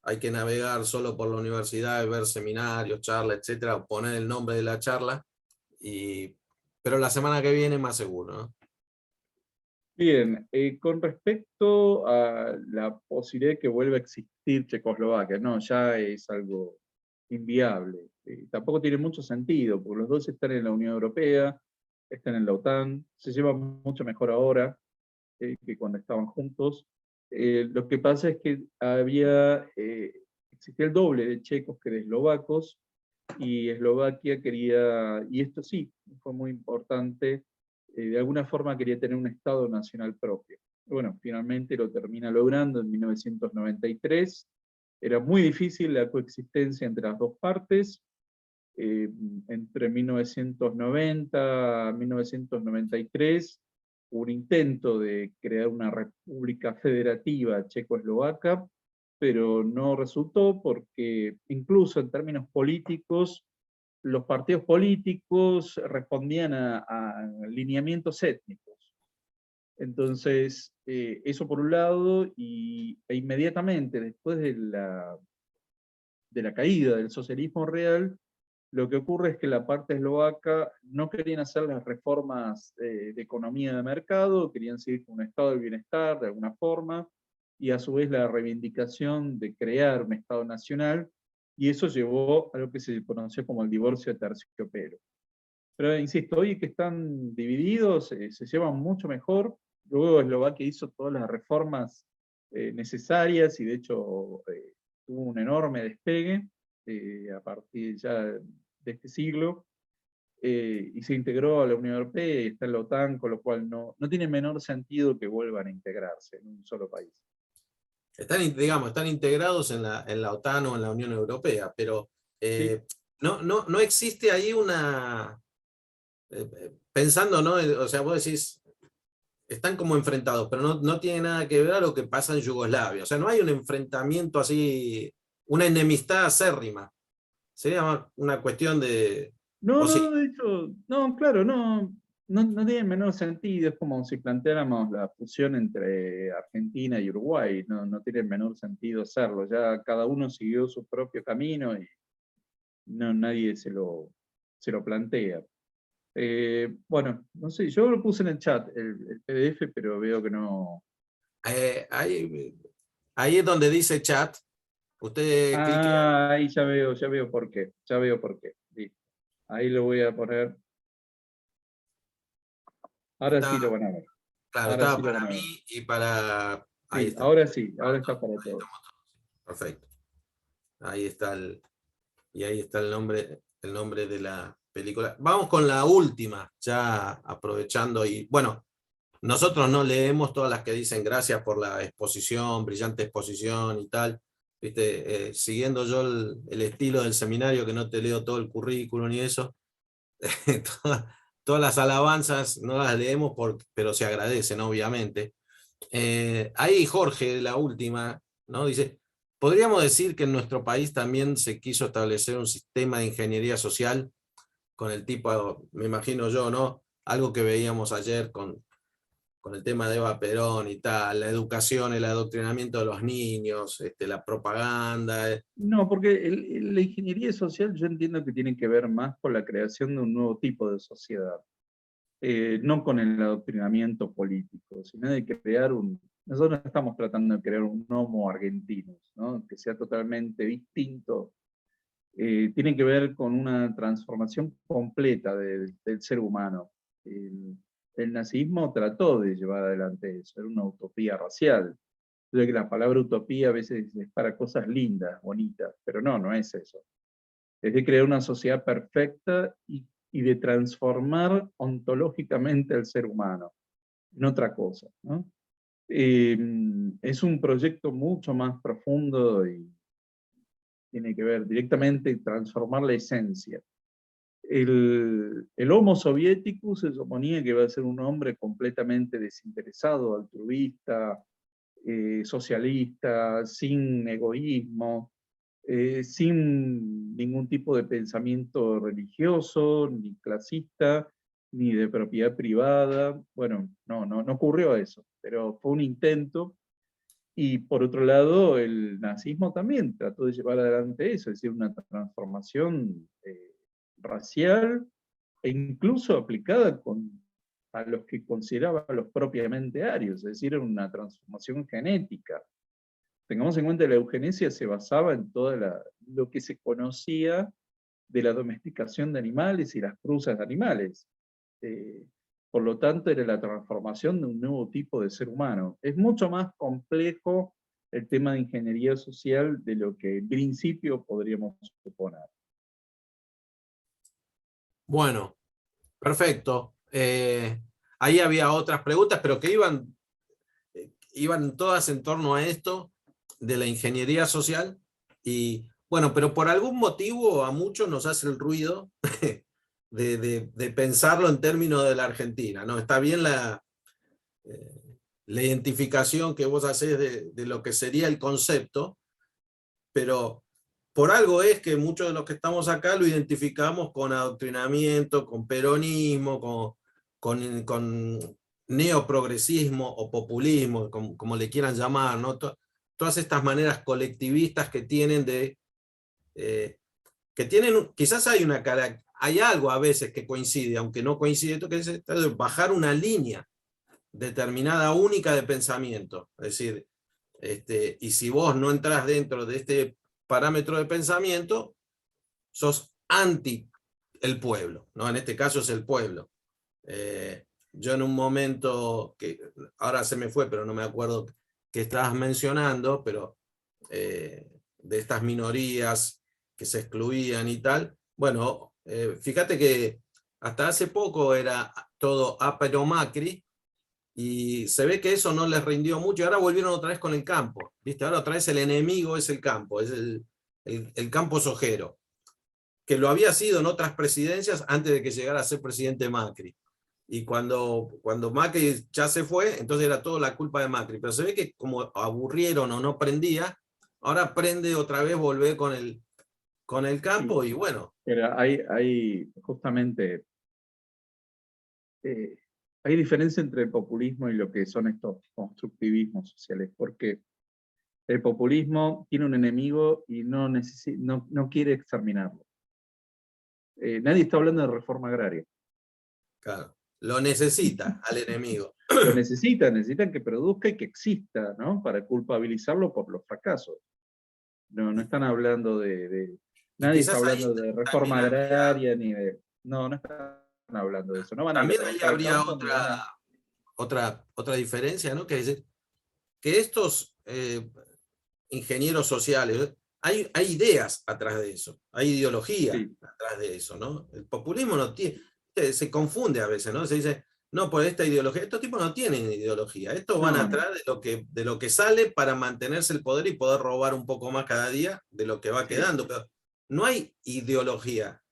hay que navegar solo por la universidad, ver seminarios, charlas, etcétera, o poner el nombre de la charla. Y... Pero la semana que viene más seguro, ¿no? bien, con respecto a la posibilidad de que vuelva a existir Checoslovaquia, no, ya es algo inviable. Tampoco tiene mucho sentido, porque los dos están en la Unión Europea, están en la OTAN, se llevan mucho mejor ahora que cuando estaban juntos. Lo que pasa es que existía el doble de checos que de eslovacos, y Eslovaquia quería, y esto sí, fue muy importante, de alguna forma quería tener un Estado nacional propio. Bueno, finalmente lo termina logrando en 1993. Era muy difícil la coexistencia entre las dos partes. Entre 1990 y 1993 hubo un intento de crear una república federativa checoslovaca, pero no resultó porque incluso en términos políticos, los partidos políticos respondían a lineamientos étnicos. Entonces, eso por un lado, e inmediatamente después de la caída del socialismo real, lo que ocurre es que la parte eslovaca no querían hacer las reformas de economía de mercado, querían seguir con un estado del bienestar de alguna forma, y a su vez la reivindicación de crear un estado nacional, y eso llevó a lo que se conoció como el divorcio de terciopelo. Pero insisto, hoy que están divididos, se llevan mucho mejor. Luego Eslovaquia hizo todas las reformas necesarias y de hecho tuvo un enorme despegue a partir ya de este siglo, y se integró a la Unión Europea y está en la OTAN, con lo cual no tiene menor sentido que vuelvan a integrarse en un solo país. Están, digamos, están integrados en la OTAN o en la Unión Europea, pero Sí. no existe ahí una... pensando, ¿no? O sea, vos decís, están como enfrentados, pero no tiene nada que ver a lo que pasa en Yugoslavia. O sea, no hay un enfrentamiento así, una enemistad acérrima. Sería una cuestión de... No, O sí, no, de hecho, no, claro, no tiene menor sentido. Es como si planteáramos la fusión entre Argentina y Uruguay. No tiene menor sentido hacerlo. Ya cada uno siguió su propio camino y nadie se lo plantea. Bueno, no sé, yo lo puse en el chat, el PDF, pero veo que no. ahí es donde dice chat. Usted clique. Ah, ahí ya veo por qué, ya veo por qué. Listo. Ahí lo voy a poner. Ahora sí Está, lo van a ver. claro, Ahora estaba sí lo para van a ver. mí y para... Ahí Sí, está. sí, ahora está para Ahí todos. estamos todos. Perfecto. Ahí está y ahí está el nombre de la película. Vamos con la última, ya aprovechando y bueno, nosotros no leemos todas las que dicen gracias por la exposición, brillante exposición y tal. ¿Viste? Siguiendo yo el estilo del seminario, que no te leo todo el currículum y eso, todas las alabanzas no las leemos, pero se agradecen, obviamente. Ahí Jorge, la última, ¿no? Dice, ¿podríamos decir que en nuestro país también se quiso establecer un sistema de ingeniería social con el tipo, me imagino yo, ¿no? Algo que veíamos ayer con el tema de Eva Perón y tal, la educación, el adoctrinamiento de los niños, la propaganda. No, porque la ingeniería social yo entiendo que tiene que ver más con la creación de un nuevo tipo de sociedad, no con el adoctrinamiento político, sino de crear un... Nosotros no estamos tratando de crear un Homo argentinos, ¿no? Que sea totalmente distinto. Tiene que ver con una transformación completa del ser humano. El nazismo trató de llevar adelante eso, era una utopía racial. Yo creo que la palabra utopía a veces es para cosas lindas, bonitas, pero no es eso. Es de crear una sociedad perfecta y de transformar ontológicamente al ser humano en otra cosa, ¿no? Es un proyecto mucho más profundo y tiene que ver directamente transformar la esencia. El Homo soviético se suponía que iba a ser un hombre completamente desinteresado, altruista, socialista, sin egoísmo, sin ningún tipo de pensamiento religioso, ni clasista, ni de propiedad privada. Bueno, no ocurrió eso, pero fue un intento. Y por otro lado, el nazismo también trató de llevar adelante eso, es decir, una transformación racial e incluso aplicada a los que consideraban los propiamente arios, es decir, una transformación genética. Tengamos en cuenta que la eugenesia se basaba en todo lo que se conocía de la domesticación de animales y las cruzas de animales. Por lo tanto, era la transformación de un nuevo tipo de ser humano. Es mucho más complejo el tema de ingeniería social de lo que en principio podríamos suponer. Bueno, perfecto. Ahí había otras preguntas, pero que iban todas en torno a esto de la ingeniería social. Y bueno, pero por algún motivo a muchos nos hace el ruido de pensarlo en términos de la Argentina, ¿no? Está bien la identificación que vos hacés de lo que sería el concepto, pero por algo es que muchos de los que estamos acá lo identificamos con adoctrinamiento, con peronismo, con neoprogresismo o populismo, como le quieran llamar, ¿no? Todas estas maneras colectivistas que tienen quizás hay algo a veces que coincide, aunque no coincide, esto que es bajar una línea determinada única de pensamiento. Es decir, y si vos no entras dentro de este parámetro de pensamiento, sos anti el pueblo, ¿no? En este caso es el pueblo. Yo en un momento, que ahora se me fue, pero no me acuerdo que estabas mencionando, pero de estas minorías que se excluían y tal, bueno, fíjate que hasta hace poco era todo Apero Macri, y se ve que eso no les rindió mucho, y ahora volvieron otra vez con el campo, ¿viste? Ahora otra vez el enemigo es el campo, es el campo sojero, que lo había sido en otras presidencias antes de que llegara a ser presidente Macri. Y cuando Macri ya se fue, entonces era toda la culpa de Macri. Pero se ve que como aburrieron o no prendía, ahora prende otra vez, volver con el campo, Sí, y bueno. pero hay justamente, hay diferencia entre el populismo y lo que son estos constructivismos sociales, porque el populismo tiene un enemigo y no quiere exterminarlo. Nadie está hablando de reforma agraria. Claro, lo necesita al enemigo. Lo necesitan que produzca y que exista, ¿no? Para culpabilizarlo por los fracasos. No están hablando Y nadie está quizás ahí hablando de también reforma agraria ni de... No están hablando de eso. No van a ir a también ahí trabajar al habría campo ni van a... otra diferencia, ¿no? Que es decir, que estos ingenieros sociales, hay ideas atrás de eso, hay ideología Sí, atrás de eso, ¿no? El populismo no tiene, se confunde a veces, ¿no? Se dice, no por esta ideología. Estos tipos no tienen ideología. Estos van No, atrás de lo que sale para mantenerse el poder y poder robar un poco más cada día de lo que va sí, quedando. Pero no hay ideología.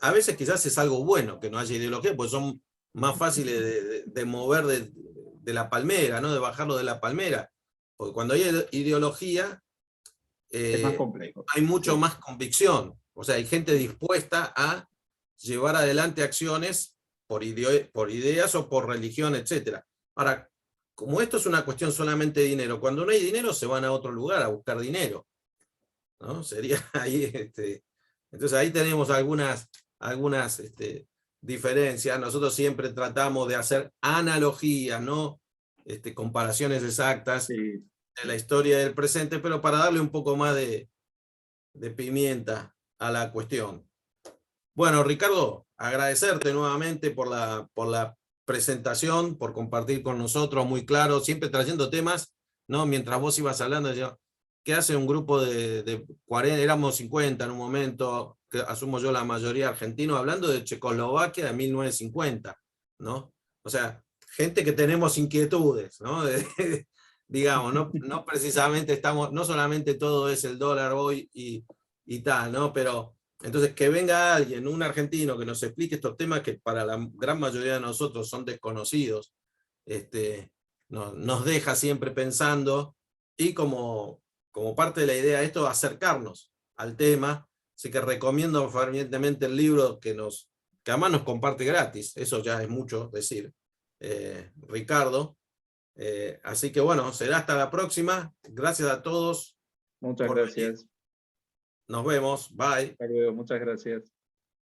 A veces quizás es algo bueno que no haya ideología, porque son más fáciles de mover de la palmera, ¿no? De bajarlo de la palmera. Porque cuando hay ideología, es más complejo. hay mucho Sí, más convicción. O sea, hay gente sí, dispuesta a llevar adelante acciones por ideas o por religión, etc. Ahora, como esto es una cuestión solamente de dinero, cuando no hay dinero se van a otro lugar a buscar dinero, ¿no? Sería ahí, entonces ahí tenemos algunas diferencias. Nosotros siempre tratamos de hacer analogías, no comparaciones exactas sí. de la historia del presente, pero para darle un poco más de pimienta a la cuestión. Bueno, Ricardo, agradecerte nuevamente por la presentación, por compartir con nosotros muy claro, siempre trayendo temas, ¿no? Mientras vos ibas hablando, yo, ¿qué hace un grupo de 40? Éramos 50 en un momento, que asumo yo la mayoría argentinos, hablando de Checoslovaquia de 1950, ¿no? O sea, gente que tenemos inquietudes, ¿no? Digamos, no precisamente estamos, no solamente todo es el dólar hoy y tal, ¿no? Pero entonces que venga alguien, un argentino, que nos explique estos temas que para la gran mayoría de nosotros son desconocidos, nos deja siempre pensando y como parte de la idea de esto, acercarnos al tema. Así que recomiendo fervientemente el libro que además nos comparte gratis, eso ya es mucho decir, Ricardo. Así que bueno, será hasta la próxima. Gracias a todos Muchas por venir. gracias. Nos vemos. Bye. Hasta luego, muchas gracias.